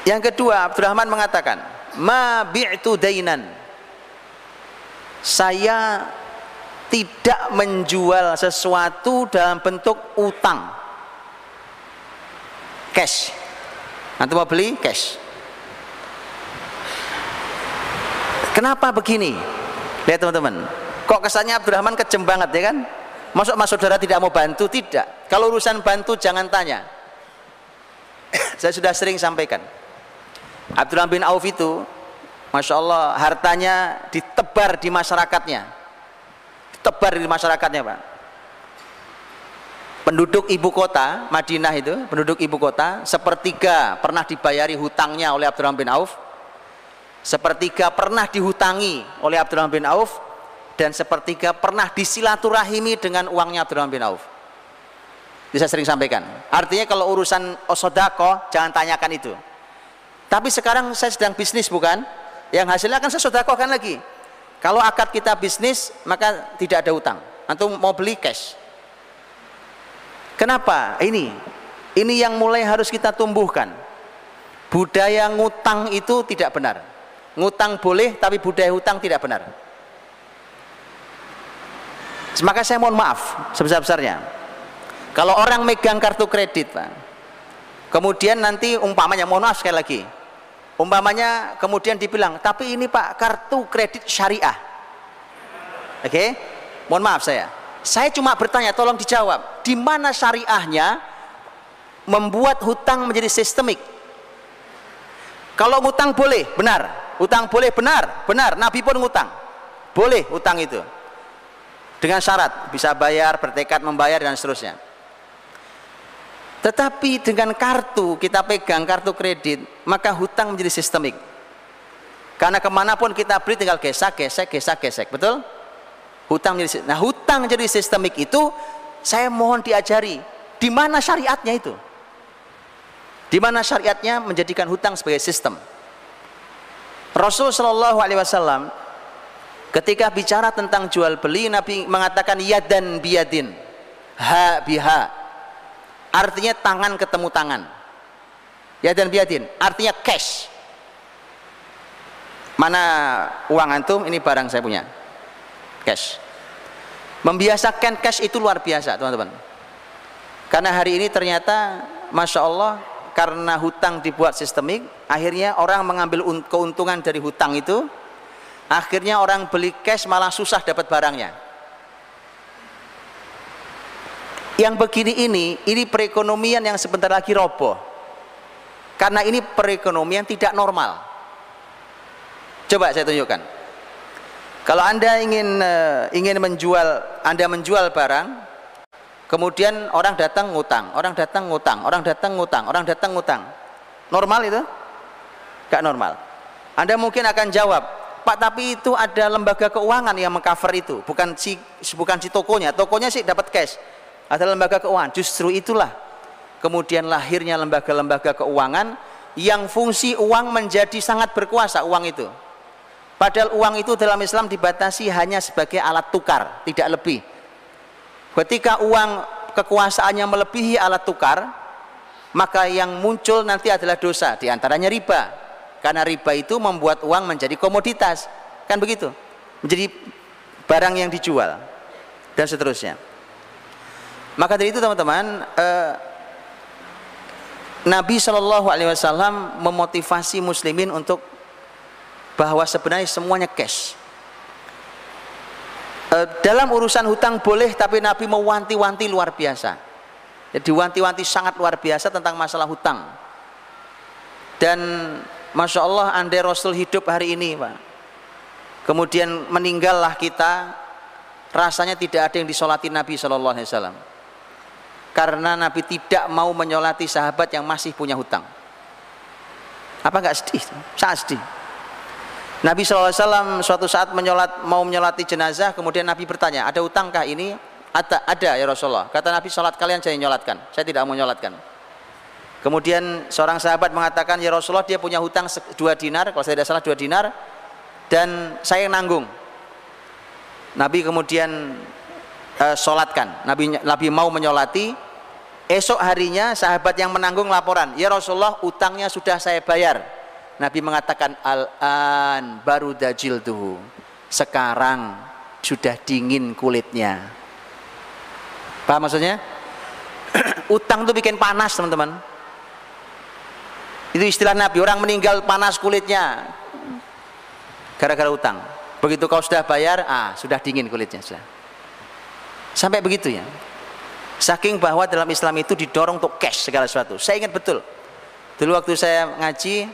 Yang kedua, Abdurrahman mengatakan, ma bi'tu dainan. Saya tidak menjual sesuatu dalam bentuk utang. Cash. Nanti mau beli cash. Kenapa begini? Lihat teman-teman. Kok kesannya Abdurrahman kejem banget ya kan? Masuk saudara tidak mau bantu? Tidak. Kalau urusan bantu jangan tanya. Saya sudah sering sampaikan. Abdurrahman bin Auf itu, Masya Allah, hartanya ditebar di masyarakatnya. Ditebar di masyarakatnya, Pak. Penduduk ibu kota, Madinah itu, penduduk ibu kota, sepertiga pernah dibayari hutangnya oleh Abdurrahman bin Auf. Sepertiga pernah dihutangi oleh Abdurrahman bin Auf, dan sepertiga pernah disilaturahimi dengan uangnya Abdurrahman bin Auf. Bisa sering sampaikan. Artinya kalau urusan sodako jangan tanyakan itu. Tapi sekarang saya sedang bisnis bukan? Yang hasilnya akan saya sodakohkan lagi. Kalau akad kita bisnis maka tidak ada utang. Antum mau beli cash. Kenapa? Ini yang mulai harus kita tumbuhkan. Budaya ngutang itu tidak benar. Ngutang boleh tapi budaya hutang tidak benar. Maka saya mohon maaf sebesar-besarnya. Kalau orang megang kartu kredit, Pak, kemudian nanti umpamanya, mohon maaf sekali lagi, umpamanya kemudian dibilang, tapi ini Pak kartu kredit syariah. Oke? Mohon maaf saya cuma bertanya, tolong dijawab, di mana syariahnya membuat hutang menjadi sistemik? Kalau ngutang boleh, benar. Hutang boleh, benar. Nabi pun ngutang. Boleh hutang itu. Dengan syarat bisa bayar, bertekad membayar dan seterusnya. Tetapi dengan kartu, kita pegang kartu kredit, maka hutang menjadi sistemik. Karena kemanapun kita beli tinggal gesek, betul? Hutang menjadi sistemik itu, saya mohon diajari di mana syariatnya itu. Di mana syariatnya menjadikan hutang sebagai sistem. Rasul Shallallahu Alaihi Wasallam ketika bicara tentang jual beli, Nabi mengatakan yadan biyadin, ha biha, artinya tangan ketemu tangan. Yadan biyadin artinya cash. Mana uang antum? Ini barang saya punya, cash. Membiasakan cash itu luar biasa teman-teman. Karena hari ini ternyata Masya Allah, karena hutang dibuat sistemik, akhirnya orang mengambil keuntungan dari hutang itu. Akhirnya orang beli cash malah susah dapat barangnya. Yang begini ini perekonomian yang sebentar lagi roboh. Karena ini perekonomian tidak normal. Coba saya tunjukkan. Kalau Anda ingin menjual barang, kemudian orang datang ngutang, orang datang ngutang. Normal itu? Gak normal. Anda mungkin akan jawab, Pak, tapi itu ada lembaga keuangan yang mengcover itu, bukan si tokonya. Tokonya sih dapat cash. Ada lembaga keuangan. Justru itulah kemudian lahirnya lembaga-lembaga keuangan yang fungsi uang menjadi sangat berkuasa, uang itu. Padahal uang itu dalam Islam dibatasi hanya sebagai alat tukar, tidak lebih. Ketika uang kekuasaannya melebihi alat tukar, maka yang muncul nanti adalah dosa, diantaranya riba. Karena riba itu membuat uang menjadi komoditas, kan begitu, menjadi barang yang dijual dan seterusnya. Maka dari itu teman-teman, Nabi SAW memotivasi muslimin untuk bahwa sebenarnya semuanya cash. Dalam urusan hutang boleh, tapi Nabi mewanti-wanti luar biasa. Jadi wanti-wanti sangat luar biasa tentang masalah hutang. Dan Masya Allah, andai Rasul hidup hari ini, Pak, kemudian meninggallah kita, rasanya tidak ada yang disolati Nabi SAW. Karena Nabi tidak mau menyolati sahabat yang masih punya hutang. Apa enggak sedih? Sangat sedih. Nabi SAW suatu saat mau menyolati jenazah, kemudian Nabi bertanya, ada hutangkah ini? Ada ya Rasulullah. Kata Nabi, sholat kalian saya nyolatkan, saya tidak mau nyolatkan. Kemudian seorang sahabat mengatakan, ya Rasulullah, dia punya hutang 2 dinar, kalau saya tidak salah 2 dinar, dan saya nanggung. Nabi kemudian sholatkan, Nabi mau menyolati. Esok harinya sahabat yang menanggung laporan, ya Rasulullah, utangnya sudah saya bayar. Nabi mengatakan, al-an baru dajil tuh, sekarang sudah dingin kulitnya. Paham maksudnya? Utang tuh bikin panas teman-teman. Itu istilah Nabi, orang meninggal panas kulitnya gara-gara utang. Begitu kau sudah bayar, sudah dingin kulitnya sudah. Sampai begitu ya. Saking bahwa dalam Islam itu didorong untuk cash segala sesuatu. Saya ingat betul, dulu waktu saya ngaji,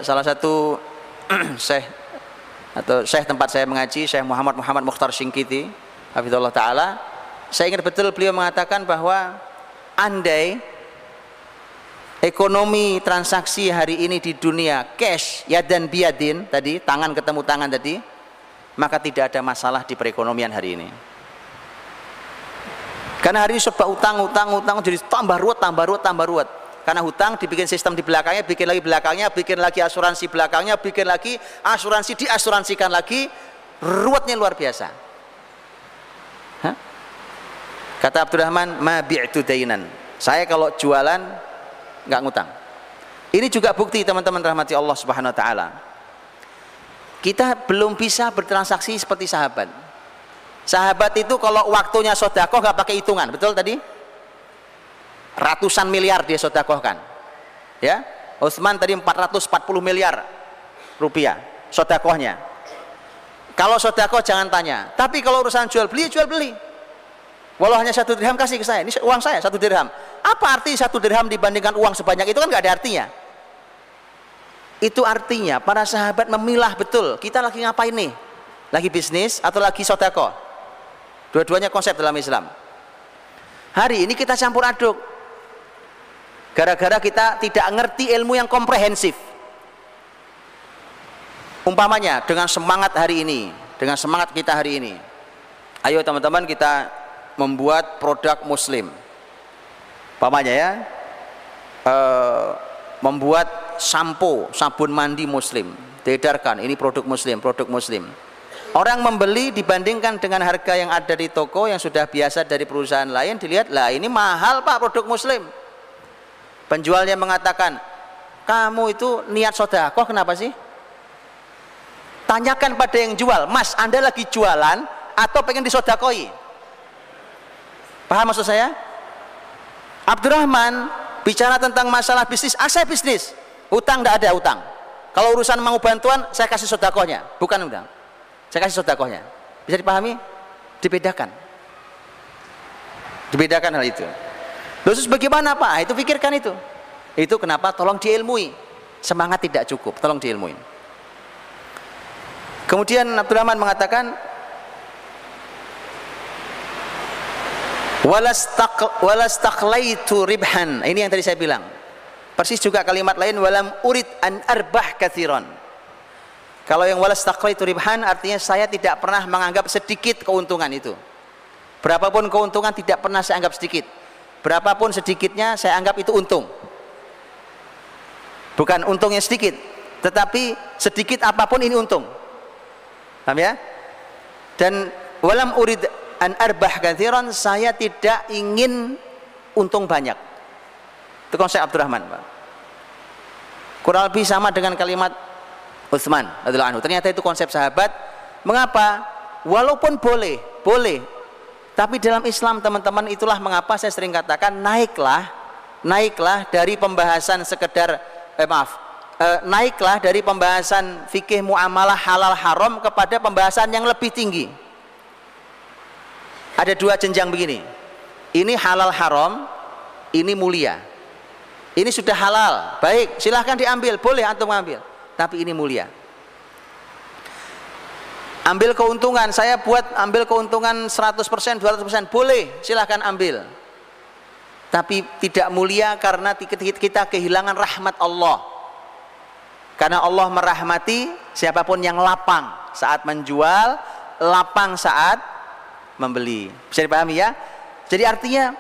salah satu syekh tempat saya mengaji, Syekh Muhammad Mukhtar Syingkiti hafizallahu taala, saya ingat betul beliau mengatakan bahwa andai ekonomi transaksi hari ini di dunia cash, yadan biyadin tadi, tangan ketemu tangan tadi, maka tidak ada masalah di perekonomian hari ini. Karena hari ini sebab utang jadi tambah ruwet. Karena hutang dibikin sistem di belakangnya, bikin lagi belakangnya, bikin lagi asuransi belakangnya, bikin lagi asuransi diasuransikan lagi, ruwetnya luar biasa. Hah? Kata Abdurrahman, ma bi'tu dainan, saya kalau jualan nggak ngutang. Ini juga bukti teman-teman rahmati Allah Subhanahu Wa Taala. Kita belum bisa bertransaksi seperti sahabat. Sahabat itu kalau waktunya sedekah nggak pakai hitungan, betul tadi? Ratusan miliar dia sedekahkan, ya. Utsman tadi 440 miliar rupiah sedekahnya. Kalau sedekah jangan tanya, tapi kalau urusan jual beli, walau hanya 1 dirham kasih ke saya, ini uang saya 1 dirham. Apa arti 1 dirham dibandingkan uang sebanyak itu? Kan nggak ada artinya. Itu artinya para sahabat memilah betul, kita lagi ngapain nih, lagi bisnis atau lagi sedekah. Dua-duanya konsep dalam Islam. Hari ini kita campur aduk, gara-gara kita tidak ngerti ilmu yang komprehensif. Umpamanya dengan semangat hari ini, dengan semangat kita hari ini, ayo teman-teman kita membuat produk muslim. Umpamanya ya, membuat sampo, sabun mandi muslim, diedarkan, ini produk muslim. Orang membeli dibandingkan dengan harga yang ada di toko yang sudah biasa dari perusahaan lain, dilihat, lah ini mahal Pak, produk muslim. Penjualnya mengatakan, kamu itu niat sedekah kenapa sih? Tanyakan pada yang jual, Mas, Anda lagi jualan atau pengen disedekahi? Paham maksud saya? Abdurrahman bicara tentang masalah bisnis, saya bisnis, utang tidak ada utang. Kalau urusan mau bantuan, saya kasih sedekahnya, bukan utang. Saya kasih sedekahnya. Bisa dipahami? Dibedakan hal itu. Terus bagaimana Pak? Itu pikirkan itu. Itu kenapa tolong diilmui. Semangat tidak cukup, tolong diilmui. Kemudian Abdurrahman mengatakan, walastakhlaitu ribhan. Ini yang tadi saya bilang. Persis juga kalimat lain, walam urid an arbah katsiran. Kalau yang walastaqraitu ribhan artinya saya tidak pernah menganggap sedikit keuntungan itu. Berapapun keuntungan tidak pernah saya anggap sedikit. Berapapun sedikitnya saya anggap itu untung. Bukan untungnya sedikit, tetapi sedikit apapun ini untung. Paham ya? Dan walam urid an arbah katsiran, saya tidak ingin untung banyak. Itu konsep Abdurrahman, Pak. Kurang lebih sama dengan kalimat Utsman radhiyallahu anhu. Ternyata itu konsep sahabat. Mengapa? Walaupun boleh, tapi dalam Islam teman-teman, itulah mengapa saya sering katakan naiklah dari pembahasan sekedar naiklah dari pembahasan fikih muamalah halal haram kepada pembahasan yang lebih tinggi. Ada dua jenjang begini. Ini halal haram, ini mulia. Ini sudah halal, baik, silahkan diambil, boleh antum ambil. Tapi ini mulia. Ambil keuntungan, saya buat ambil keuntungan 100%, 200%, boleh, silahkan ambil. Tapi tidak mulia karena kita kehilangan rahmat Allah. Karena Allah merahmati siapapun yang lapang saat menjual, lapang saat membeli. Bisa dipahami ya? Jadi artinya,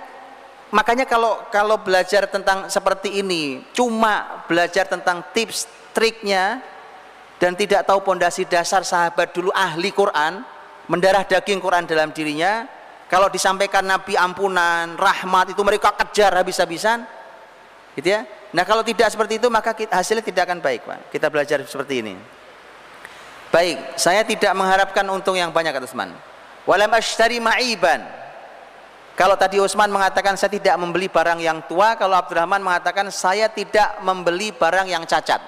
makanya kalau belajar tentang seperti ini, cuma belajar tentang tips, triknya, dan tidak tahu pondasi dasar sahabat dulu ahli Quran, mendarah daging Quran dalam dirinya, kalau disampaikan Nabi ampunan, rahmat, itu mereka kejar habis-habisan, gitu ya. Nah kalau tidak seperti itu, maka hasilnya tidak akan baik, Pak. Kita belajar seperti ini. Baik, saya tidak mengharapkan untung yang banyak, kata Utsman. Walam ashtari ma'iban. Kalau tadi Utsman mengatakan saya tidak membeli barang yang tua, kalau Abdurrahman mengatakan saya tidak membeli barang yang cacat.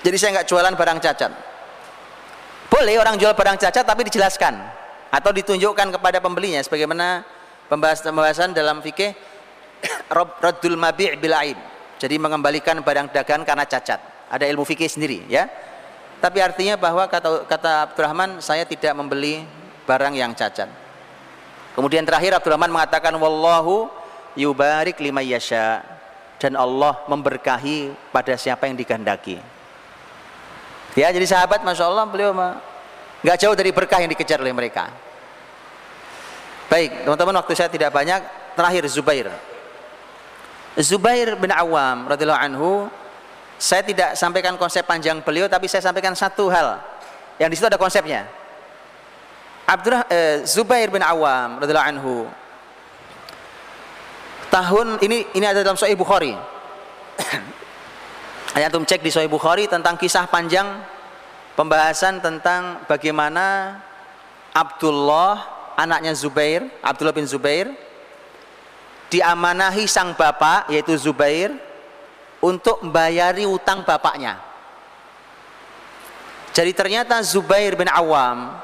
Jadi saya nggak jualan barang cacat. Boleh orang jual barang cacat tapi dijelaskan atau ditunjukkan kepada pembelinya, sebagaimana pembahasan dalam fikih raddul mabi' bil aib. Jadi mengembalikan barang dagangan karena cacat. Ada ilmu fikih sendiri, ya. Tapi artinya bahwa kata Abdurrahman, saya tidak membeli barang yang cacat. Kemudian terakhir Abdurrahman mengatakan wallahu yubarik liman yasha, dan Allah memberkahi pada siapa yang dikehendaki. Ya, jadi sahabat, masya Allah, beliau nggak jauh dari berkah yang dikejar oleh mereka. Baik, teman-teman, waktu saya tidak banyak. Terakhir Zubair bin Awam radhiyallahu anhu. Saya tidak sampaikan konsep panjang beliau, tapi saya sampaikan satu hal yang di situ ada konsepnya. Zubair bin Awam radhiyallahu anhu, tahun ini ada dalam Sahih Bukhari. Antum cek di Sahih Bukhari tentang kisah panjang pembahasan tentang bagaimana Abdullah, anaknya Zubair, Abdullah bin Zubair, diamanahi sang bapak yaitu Zubair untuk membayari utang bapaknya. Jadi ternyata Zubair bin Awam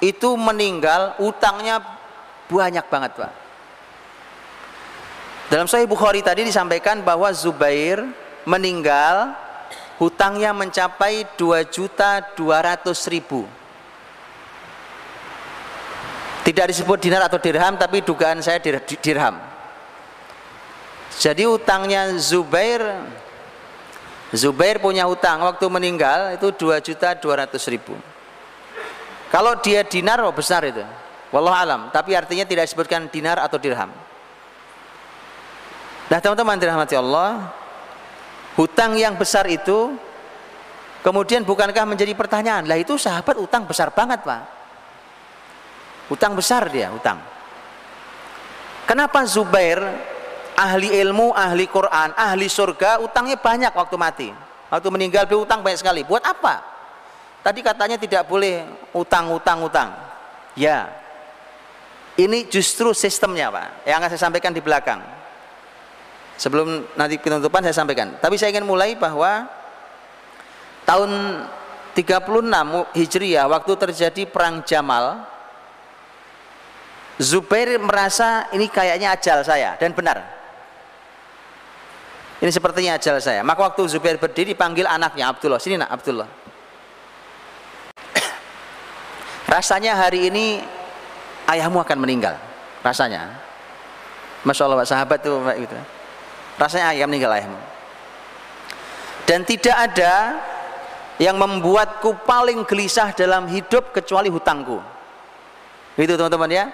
itu meninggal, utangnya banyak banget, Pak. Dalam Sahih Bukhari tadi disampaikan bahwa Zubair meninggal, hutangnya mencapai 2.200.000. Tidak disebut dinar atau dirham, tapi dugaan saya dirham. Jadi hutangnya Zubair punya hutang waktu meninggal itu 2.200.000. Kalau dia dinar, oh besar itu, wallahu alam, tapi artinya tidak disebutkan dinar atau dirham. Nah teman-teman dirahmati Allah, hutang yang besar itu kemudian bukankah menjadi pertanyaan, lah itu sahabat utang besar banget, Pak. Utang besar dia, utang. Kenapa Zubair, ahli ilmu, ahli Quran, ahli surga, utangnya banyak waktu mati? Waktu meninggal beliau utang banyak sekali. Buat apa? Tadi katanya tidak boleh utang. Ya, ini justru sistemnya, Pak, yang akan saya sampaikan di belakang. Sebelum nanti penutupan saya sampaikan. Tapi saya ingin mulai bahwa tahun 36 Hijriah waktu terjadi perang Jamal, Zubair merasa ini kayaknya ajal saya, dan benar. Ini sepertinya ajal saya. Maka waktu Zubair berdiri dipanggil anaknya Abdullah, sini nak Abdullah. Rasanya hari ini ayahmu akan meninggal. Rasanya, masya Allah, Pak, sahabat tuh gitu. Rasanya ayah meninggal ayahmu. Dan tidak ada yang membuatku paling gelisah dalam hidup kecuali hutangku. Itu teman-teman ya.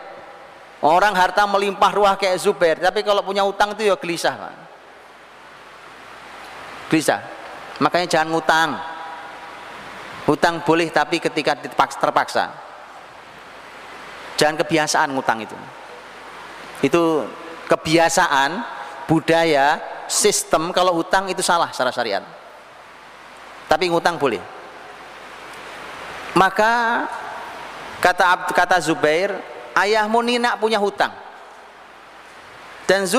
Orang harta melimpah ruah kayak Zubair, tapi kalau punya hutang itu ya gelisah, Pak. Gelisah. Makanya jangan ngutang. Hutang boleh, tapi ketika terpaksa. Jangan kebiasaan ngutang itu. Itu kebiasaan, budaya, sistem. Kalau hutang itu salah secara syariat. Tapi ngutang boleh. Maka kata Zubair, ayahmu Nina punya hutang. Dan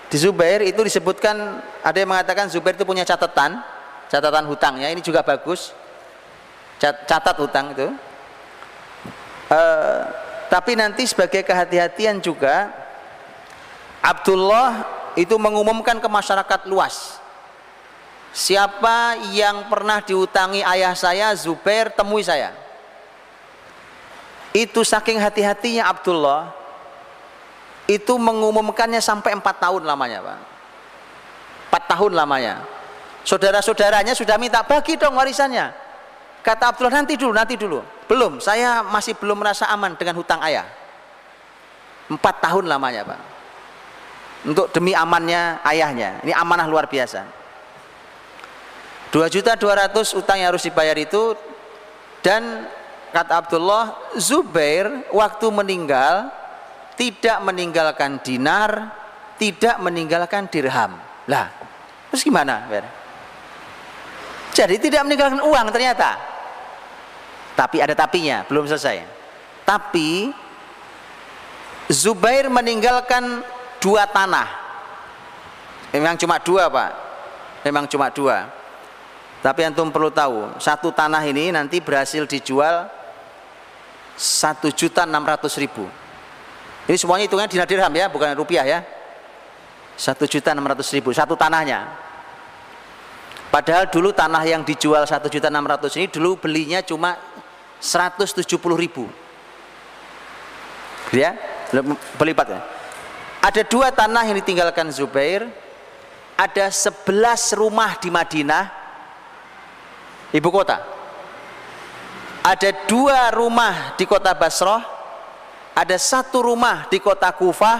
di Zubair itu disebutkan, ada yang mengatakan Zubair itu punya catatan hutangnya. Ini juga bagus. Catat hutang itu. Tapi nanti sebagai kehati-hatian juga, Abdullah itu mengumumkan ke masyarakat luas, siapa yang pernah diutangi ayah saya Zubair, temui saya. Itu saking hati-hatinya Abdullah, itu mengumumkannya sampai 4 tahun lamanya, Pak. 4 tahun lamanya. Saudara-saudaranya sudah minta, bagi dong warisannya. Kata Abdullah, nanti dulu. Belum, saya masih belum merasa aman dengan hutang ayah. 4 tahun lamanya, Pak. Untuk demi amannya ayahnya. Ini amanah luar biasa. 2.200.000 utang yang harus dibayar itu. Dan kata Abdullah, Zubair waktu meninggal tidak meninggalkan dinar, tidak meninggalkan dirham. Lah, terus gimana? Jadi tidak meninggalkan uang ternyata. Tapi ada tapinya, belum selesai. Tapi Zubair meninggalkan 2 tanah. Memang cuma 2, Pak. Memang cuma 2. Tapi antum perlu tahu, 1 tanah ini nanti berhasil dijual 1.600.000. Ini semuanya hitungannya dinar dirham ya, bukan rupiah ya. 1.600.000 1 tanahnya. Padahal dulu tanah yang dijual 1.600.000 ini dulu belinya cuma 170.000. Ya, berlipat ya. Ada 2 tanah yang ditinggalkan Zubair. Ada 11 rumah di Madinah, ibu kota. Ada 2 rumah di kota Basrah, ada 1 rumah di kota Kufah,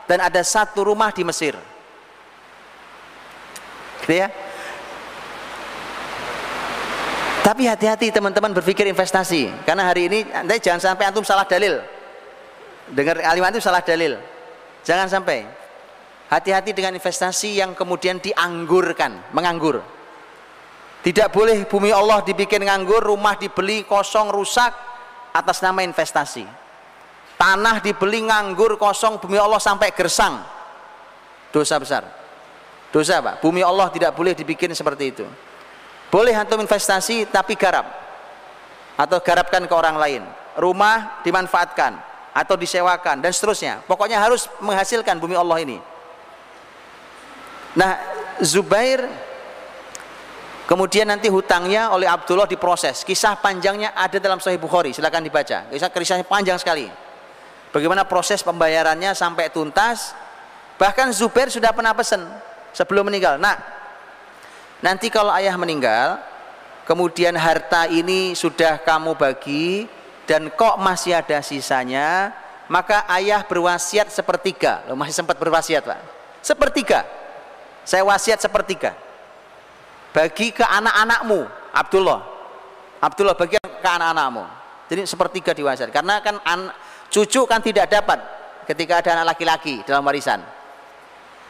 dan ada 1 rumah di Mesir. Gitu ya. Tapi hati-hati teman-teman berpikir investasi, karena hari ini nanti jangan sampai antum salah dalil. Dengar alim antum salah dalil. Jangan sampai. Hati-hati dengan investasi yang kemudian dianggurkan, menganggur. Tidak boleh bumi Allah dibikin nganggur, rumah dibeli kosong rusak atas nama investasi. Tanah dibeli nganggur kosong, bumi Allah sampai gersang. Dosa besar. Dosa, Pak. Bumi Allah tidak boleh dibikin seperti itu. Boleh antum investasi tapi garap. Atau garapkan ke orang lain. Rumah dimanfaatkan atau disewakan dan seterusnya. Pokoknya harus menghasilkan bumi Allah ini. Nah, Zubair kemudian nanti hutangnya oleh Abdullah diproses. Kisah panjangnya ada dalam Sahih Bukhari, silakan dibaca. Kisahnya panjang sekali. Bagaimana proses pembayarannya sampai tuntas. Bahkan Zubair sudah pernah pesan sebelum meninggal. Nah, nanti kalau ayah meninggal, kemudian harta ini sudah kamu bagi dan kok masih ada sisanya, maka ayah berwasiat 1/3. Loh, masih sempat berwasiat, Pak. 1/3. Saya wasiat 1/3. Bagi ke anak-anakmu, Abdullah bagi ke anak-anakmu. Jadi 1/3 diwasiat. Karena kan cucu kan tidak dapat ketika ada anak laki-laki dalam warisan.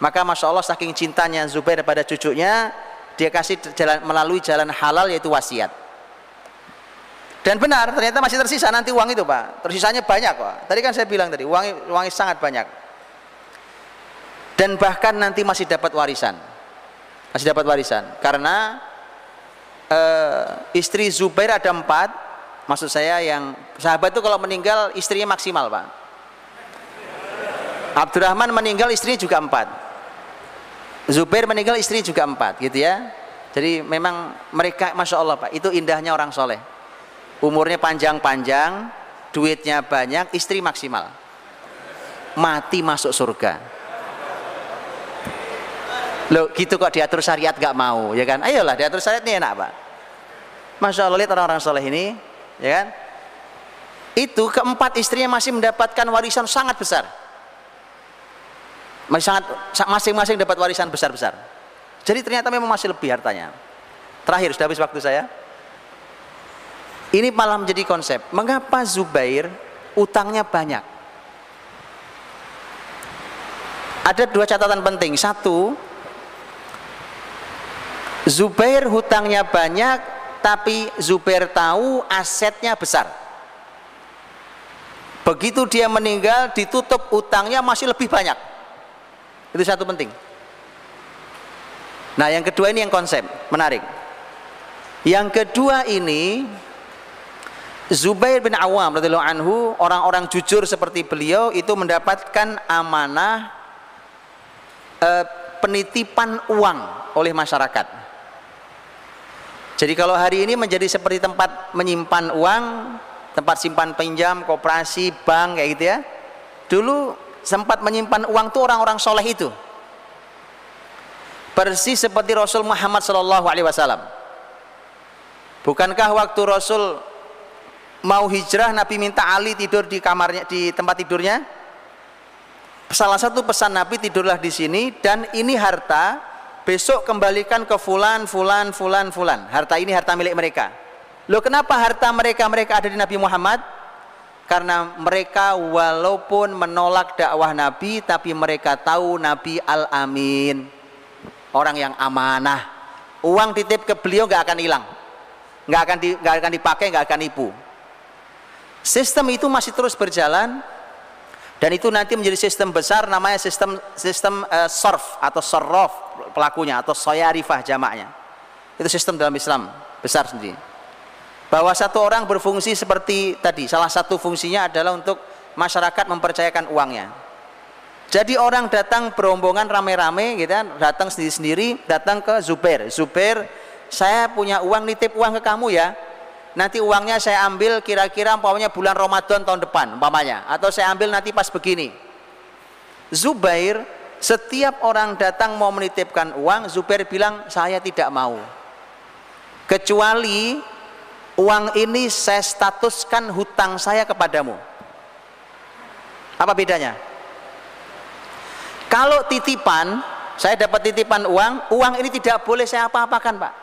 Maka Masya Allah saking cintanya Zubair pada cucunya, dia kasih melalui jalan halal, yaitu wasiat. Dan benar, ternyata masih tersisa nanti uang itu, Pak. Tersisanya banyak, Pak. Tadi kan saya bilang tadi, uangnya sangat banyak. Dan bahkan nanti masih dapat warisan. Masih dapat warisan. Karena istri Zubair ada 4. Maksud saya yang sahabat itu kalau meninggal istrinya maksimal, Pak. Abdurrahman meninggal istrinya juga 4. Zubair meninggal istri juga 4, gitu ya. Jadi memang mereka Masya Allah, Pak, itu indahnya orang soleh. Umurnya panjang-panjang, duitnya banyak, istri maksimal. Mati masuk surga. Loh gitu kok diatur syariat gak mau, ya kan? Ayolah diatur syariat ini enak, Pak. Masya Allah, lihat orang-orang soleh ini, ya kan? Itu keempat istrinya masih mendapatkan warisan sangat besar. Masing-masing dapat warisan besar-besar. Jadi ternyata memang masih lebih hartanya. Terakhir, sudah habis waktu saya. Ini malah menjadi konsep. Mengapa Zubair utangnya banyak? Ada dua catatan penting. Satu, Zubair hutangnya banyak, tapi Zubair tahu asetnya besar. Begitu dia meninggal, ditutup utangnya masih lebih banyak. Itu satu penting. Nah, yang kedua ini yang konsep, menarik. Yang kedua ini, Zubair bin Awam radhiyallahu anhu, orang-orang jujur seperti beliau itu mendapatkan amanah penitipan uang oleh masyarakat. Jadi kalau hari ini menjadi seperti tempat menyimpan uang, tempat simpan pinjam, koperasi, bank kayak gitu ya. Dulu sempat menyimpan uang tuh orang-orang soleh itu. Persis seperti Rasul Muhammad SAW. Bukankah waktu Rasul mau hijrah, Nabi minta Ali tidur di kamarnya, di tempat tidurnya? Salah satu pesan Nabi, tidurlah di sini dan ini harta, besok kembalikan ke fulan. Harta ini harta milik mereka. Loh, kenapa harta mereka ada di Nabi Muhammad? Karena mereka walaupun menolak dakwah Nabi, tapi mereka tahu Nabi Al-Amin, orang yang amanah. Uang titip ke beliau nggak akan hilang, nggak akan dipakai, nggak akan nipu. Sistem itu masih terus berjalan, dan itu nanti menjadi sistem besar, namanya sistem sorf atau sorrof pelakunya, atau soyarifah jamaknya. Itu sistem dalam Islam besar sendiri, bahwa satu orang berfungsi seperti tadi. Salah satu fungsinya adalah untuk masyarakat mempercayakan uangnya. Jadi orang datang berombongan rame-rame gitu kan, datang sendiri-sendiri, datang ke Zubair. Zubair, saya punya uang, nitip uang ke kamu ya. Nanti uangnya saya ambil kira-kira umpamanya bulan Ramadan tahun depan umpamanya, atau saya ambil nanti pas begini. Zubair, setiap orang datang mau menitipkan uang, Zubair bilang saya tidak mau, kecuali uang ini saya statuskan hutang saya kepadamu. Apa bedanya? Kalau titipan, saya dapat titipan uang ini tidak boleh saya apa-apakan, Pak.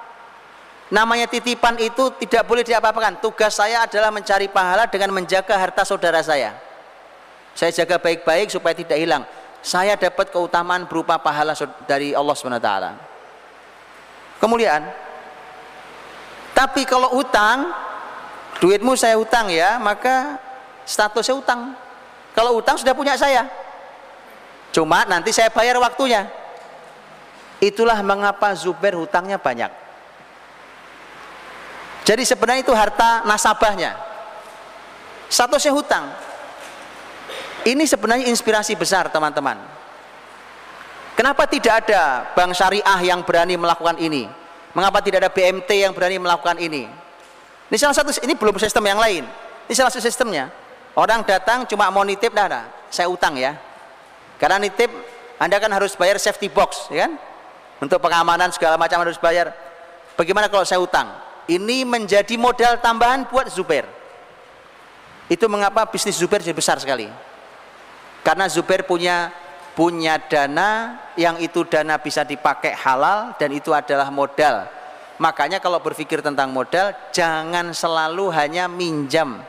Namanya titipan itu tidak boleh diapa-apakan. Tugas saya adalah mencari pahala dengan menjaga harta saudara saya. Saya jaga baik-baik supaya tidak hilang. Saya dapat keutamaan berupa pahala dari Allah SWT. Kemuliaan. Tapi kalau utang, duitmu saya utang ya, maka statusnya utang. Kalau utang sudah punya saya, cuma nanti saya bayar waktunya. Itulah mengapa Zubair hutangnya banyak. Jadi sebenarnya itu harta nasabahnya, statusnya hutang. Ini sebenarnya inspirasi besar teman-teman. Kenapa tidak ada bank syariah yang berani melakukan ini? Mengapa tidak ada BMT yang berani melakukan ini? Ini salah satu, ini belum sistem yang lain. Ini salah satu sistemnya. Orang datang cuma mau nitip, dah, saya utang ya. Karena nitip, Anda kan harus bayar safety box, ya kan? Untuk pengamanan segala macam harus bayar. Bagaimana kalau saya utang? Ini menjadi modal tambahan buat Zubair. Itu mengapa bisnis Zubair jadi besar sekali. Karena Zubair punya dana, yang itu dana bisa dipakai halal, dan itu adalah modal. Makanya kalau berpikir tentang modal, jangan selalu hanya minjam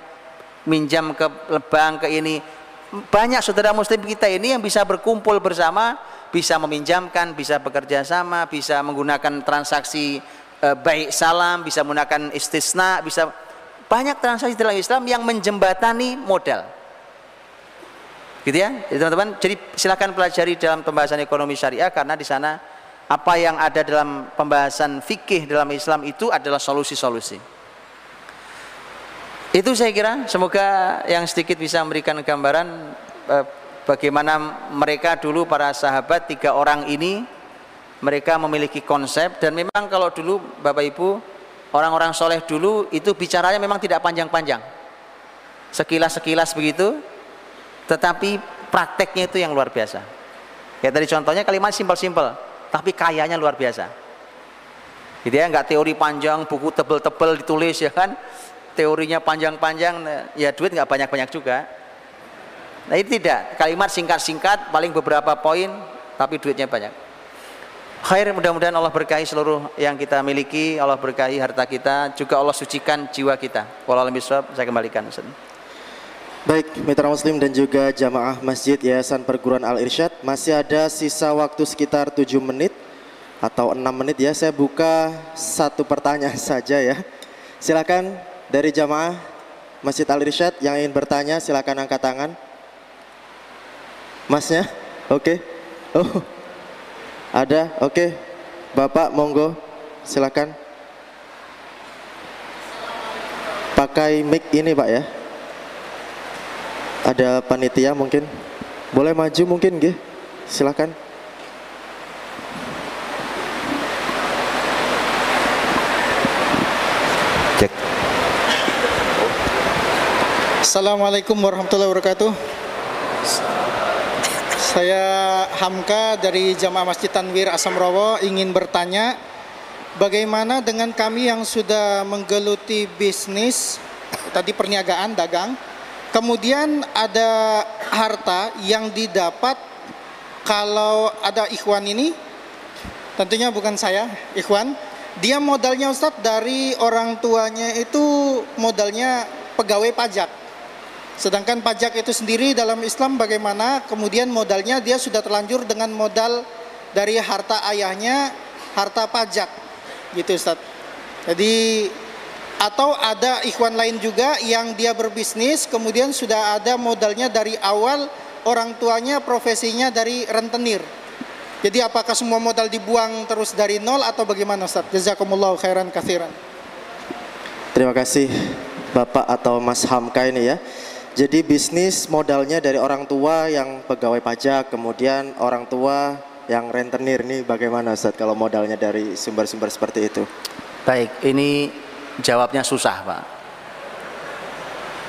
ke bank, ke ini. Banyak saudara muslim kita ini yang bisa berkumpul bersama, bisa meminjamkan, bisa bekerja sama, bisa menggunakan transaksi baik salam, bisa menggunakan istisna, bisa banyak transaksi dalam Islam yang menjembatani modal. Gitu ya, teman-teman. Jadi silakan pelajari dalam pembahasan ekonomi syariah, karena di sana apa yang ada dalam pembahasan fikih dalam Islam itu adalah solusi-solusi. Itu saya kira, semoga yang sedikit bisa memberikan gambaran bagaimana mereka dulu, para sahabat 3 orang ini, mereka memiliki konsep. Dan memang kalau dulu Bapak Ibu, orang-orang soleh dulu itu bicaranya memang tidak panjang-panjang, sekilas-sekilas begitu, tetapi prakteknya itu yang luar biasa. Kayak tadi contohnya kalimat simpel-simpel, tapi kayanya luar biasa. Gitu ya, nggak teori panjang, buku tebel-tebel ditulis ya kan, teorinya panjang-panjang, ya duit nggak banyak-banyak juga. Nah ini tidak, kalimat singkat-singkat, paling beberapa poin, tapi duitnya banyak. Khair, mudah-mudahan Allah berkahi seluruh yang kita miliki, Allah berkahi harta kita, juga Allah sucikan jiwa kita. Wallahu a'lam bishawab, saya kembalikan. Baik, mitra muslim dan juga jamaah Masjid Yayasan Perguruan Al-Irsyad, masih ada sisa waktu sekitar 7 menit atau 6 menit ya. Saya buka satu pertanyaan saja ya. Silakan dari jamaah Masjid Al-Irsyad yang ingin bertanya, silakan angkat tangan. Masnya? Oke. Oh, ada? Oke. Bapak, monggo, silakan. Pakai mic ini Pak ya. Ada panitia mungkin. Boleh maju mungkin nggih? Silakan. Cek. Assalamualaikum warahmatullahi wabarakatuh. Saya Hamka dari Jamaah Masjid Tanwir Asamrowo ingin bertanya, bagaimana dengan kami yang sudah menggeluti bisnis, tadi perniagaan, dagang, kemudian ada harta yang didapat, kalau ada ikhwan ini, tentunya bukan saya, ikhwan, dia modalnya Ustadz dari orang tuanya itu modalnya pegawai pajak. Sedangkan pajak itu sendiri dalam Islam bagaimana, kemudian modalnya dia sudah terlanjur dengan modal dari harta ayahnya, harta pajak gitu Ustadz. Jadi atau ada ikhwan lain juga yang dia berbisnis kemudian sudah ada modalnya dari awal, orang tuanya profesinya dari rentenir. Jadi apakah semua modal dibuang terus dari nol atau bagaimana Ustadz? Jazakumullahu khairan katsiran. Terima kasih Bapak atau Mas Hamka ini ya. Jadi bisnis modalnya dari orang tua yang pegawai pajak, kemudian orang tua yang rentenir, ini bagaimana Ustadz kalau modalnya dari sumber-sumber seperti itu? Baik, ini jawabnya susah Pak.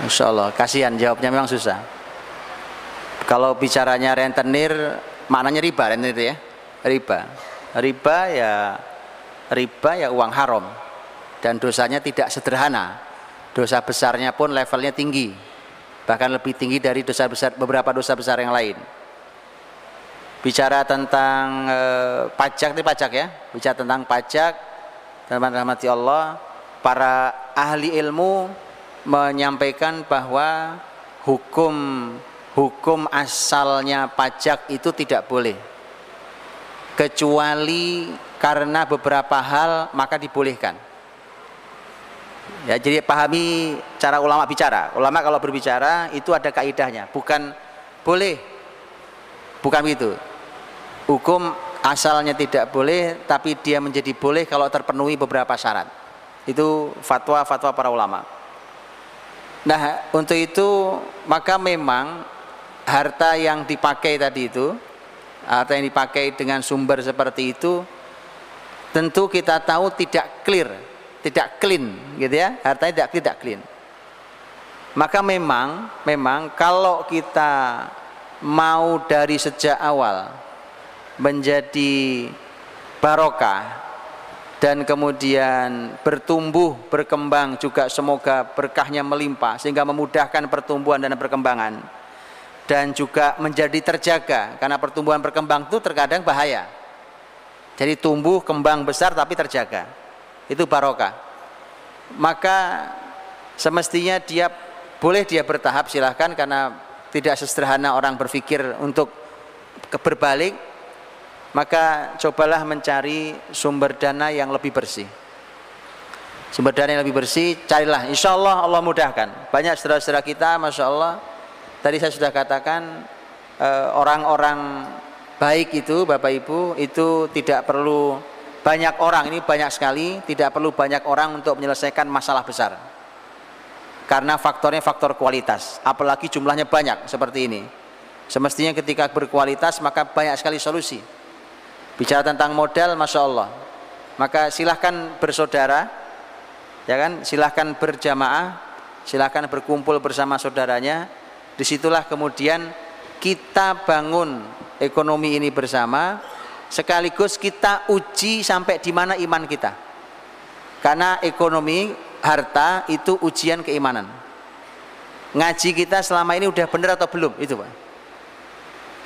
Insya Allah, kasihan jawabnya memang susah. Kalau bicaranya rentenir, maknanya riba, rentenir ya, riba ya uang haram, dan dosanya tidak sederhana, dosa besarnya pun levelnya tinggi, bahkan lebih tinggi dari dosa besar, beberapa dosa besar yang lain. Bicara tentang pajak, itu pajak ya, bicara tentang pajak, teman-teman rahmati Allah, para ahli ilmu menyampaikan bahwa hukum asalnya pajak itu tidak boleh, kecuali karena beberapa hal maka dibolehkan. Ya, jadi pahami cara ulama bicara. Ulama kalau berbicara itu ada kaidahnya, bukan boleh, bukan begitu. Hukum asalnya tidak boleh, tapi dia menjadi boleh kalau terpenuhi beberapa syarat. Itu fatwa para ulama. Nah, untuk itu maka memang harta yang dipakai tadi itu, harta yang dipakai dengan sumber seperti itu, tentu kita tahu tidak clear, tidak clean gitu ya, hartanya tidak clean. Maka memang kalau kita mau dari sejak awal menjadi barokah dan kemudian bertumbuh, berkembang juga, semoga berkahnya melimpah sehingga memudahkan pertumbuhan dan perkembangan, dan juga menjadi terjaga, karena pertumbuhan berkembang itu terkadang bahaya. Jadi tumbuh kembang besar tapi terjaga, itu barokah. Maka semestinya boleh dia bertahap, silahkan, karena tidak sesederhana orang berpikir untuk berbalik. Maka cobalah mencari sumber dana yang lebih bersih. Sumber dana yang lebih bersih, carilah, insya Allah Allah mudahkan. Banyak saudara-saudara kita, Masya Allah, tadi saya sudah katakan, orang-orang baik itu, Bapak Ibu, itu tidak perlu banyak orang, ini banyak sekali, tidak perlu banyak orang untuk menyelesaikan masalah besar, karena faktornya faktor kualitas, apalagi jumlahnya banyak seperti ini. Semestinya ketika berkualitas maka banyak sekali solusi. Bicara tentang modal, Masya Allah, maka silahkan bersaudara, ya kan, silahkan berjamaah, silahkan berkumpul bersama saudaranya. Disitulah kemudian kita bangun ekonomi ini bersama, sekaligus kita uji sampai di mana iman kita. Karena ekonomi, harta itu ujian keimanan. Ngaji kita selama ini udah benar atau belum, itu Pak.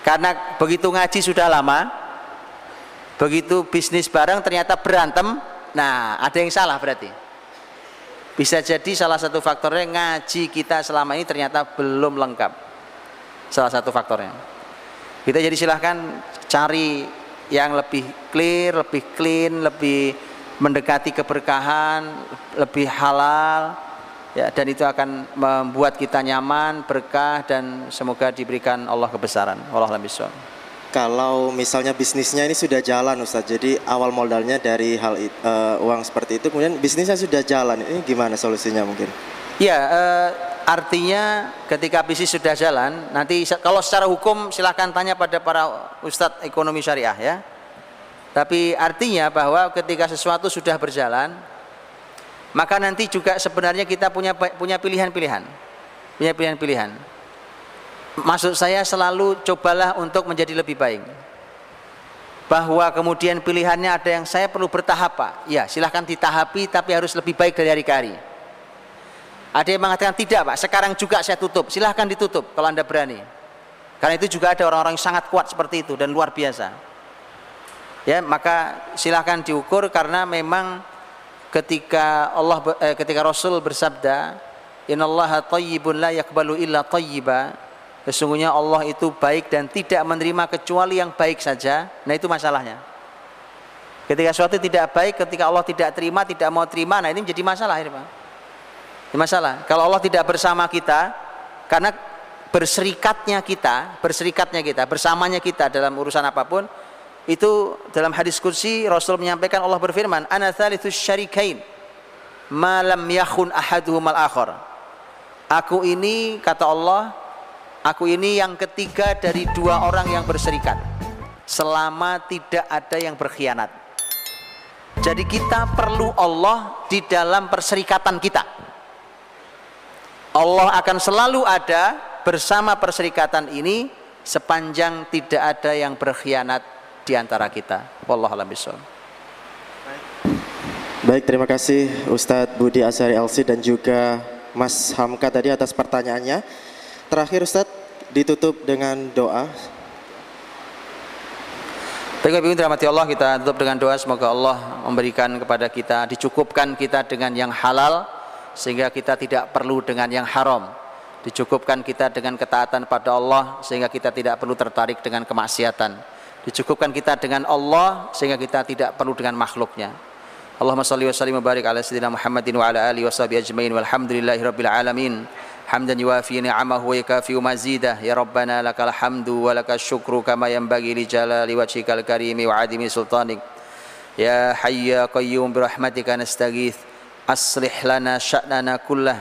Karena begitu ngaji sudah lama, begitu bisnis bareng ternyata berantem, nah ada yang salah berarti. Bisa jadi salah satu faktornya ngaji kita selama ini ternyata belum lengkap. Salah satu faktornya. Kita jadi silahkan cari yang lebih clear, lebih clean, lebih mendekati keberkahan, lebih halal, ya, dan itu akan membuat kita nyaman, berkah, dan semoga diberikan Allah kebesaran. Wallahu a'lam bishawab. Kalau misalnya bisnisnya ini sudah jalan Ustaz, jadi awal modalnya dari uang seperti itu, kemudian bisnisnya sudah jalan, ini gimana solusinya mungkin? Ya, artinya ketika bisnis sudah jalan, nanti kalau secara hukum silahkan tanya pada para ustadz ekonomi syariah ya. Tapi artinya bahwa ketika sesuatu sudah berjalan, maka nanti juga sebenarnya kita punya pilihan-pilihan. Punya pilihan-pilihan. Maksud saya selalu cobalah untuk menjadi lebih baik. Bahwa kemudian pilihannya ada yang saya perlu bertahap Pak. Ya silahkan ditahapi tapi harus lebih baik dari hari ke hari. Ada yang mengatakan tidak Pak, sekarang juga saya tutup. Silahkan ditutup kalau Anda berani. Karena itu juga ada orang-orang yang sangat kuat seperti itu dan luar biasa. Ya, maka silahkan diukur karena memang ketika Rasul bersabda, "Innallaha thayyibun la yaqbalu illa thayyiba." Sesungguhnya Allah itu baik dan tidak menerima kecuali yang baik saja. Nah, itu masalahnya. Ketika sesuatu tidak baik, ketika Allah tidak terima, tidak mau terima, nah ini menjadi masalah ini, Pak. Ini masalah. Kalau Allah tidak bersama kita, karena berserikatnya kita, bersamanya kita dalam urusan apapun, itu dalam hadis qudsi Rasul menyampaikan, Allah berfirman, "Ana tsalitsus syarikain ma lam yakhun ahaduhumal akhar." Aku ini, kata Allah, aku ini yang ketiga dari dua orang yang berserikat selama tidak ada yang berkhianat. Jadi kita perlu Allah di dalam perserikatan kita. Allah akan selalu ada bersama perserikatan ini sepanjang tidak ada yang berkhianat di antara kita. Wallahu a'lam bishawab. Baik, terima kasih Ustadz Budi Asyari LC dan juga Mas Hamka tadi atas pertanyaannya. Terakhir Ustadz, ditutup dengan doa. Baik, Ibu dirahmati Allah, kita tutup dengan doa. Semoga Allah memberikan kepada kita, dicukupkan kita dengan yang halal, sehingga kita tidak perlu dengan yang haram. Dicukupkan kita dengan ketaatan pada Allah, sehingga kita tidak perlu tertarik dengan kemaksiatan. Dicukupkan kita dengan Allah, sehingga kita tidak perlu dengan makhluknya. Allahumma salli wa sallim wa barik ala sayyidina Muhammadin wa ala alihi wa sahbihi ajmain walhamdulillahi rabbil alamin. Hamdan yuwafi ni'amahu wa yakafi mazidah. Ya Rabbana lakal hamdu wa lakal syukru kama yanbaghi li jalali wajhikal karimi wa adimi sultanik. Ya hayy ya qayyum bi rahmatika nastaghith. Aslih lana sya'nana kullah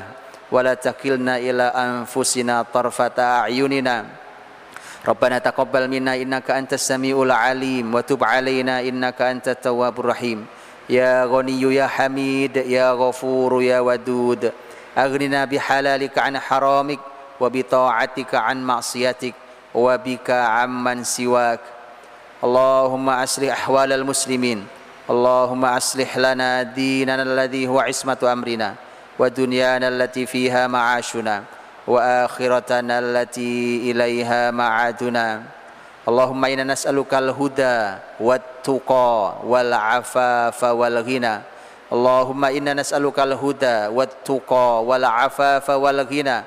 wa la takilna ila anfusina tarfata a'yunina. Rabbana taqabbal minna innaka antas samiul alim wa tub alaina innaka antat tawwabur rahim. Ya Ghaniyyu ya Hamid ya Ghafuru ya Wadud. Aghnina bihalalika an haramik wa bi ta'atika an ma'siyatik wa bika amman siwak. Allahumma aslih ahwalal muslimin. Allahumma aslih lana dinana alladhi huwa ismatu amrina wa dunyana allati fiha ma'ashuna wa akhiratana allati ilaiha ma'aduna. Allahumma inna nas'alukal huda wat tuqa wal afafa wal ghina. Allahumma inna nas'alukal huda wat tuqa wal afafa wal ghina.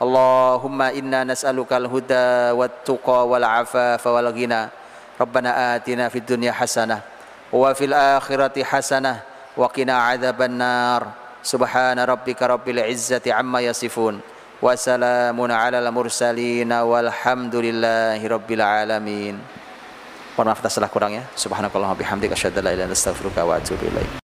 Allahumma inna nas'alukal huda wat tuqa wal afafa wal ghina. Rabbana atina fid dunya hasanah wa fil akhirati hasanah wa qina adzaban nar. Subhana rabbika rabbil izzati amma yasifun wa salamun alal mursalin walhamdulillahi rabbil alamin. Mohon maaf atas salah kurangnya. Subhanakallahumma bihamdika asyhadu an la ilaha illa anta astaghfiruka wa atubu ilaik.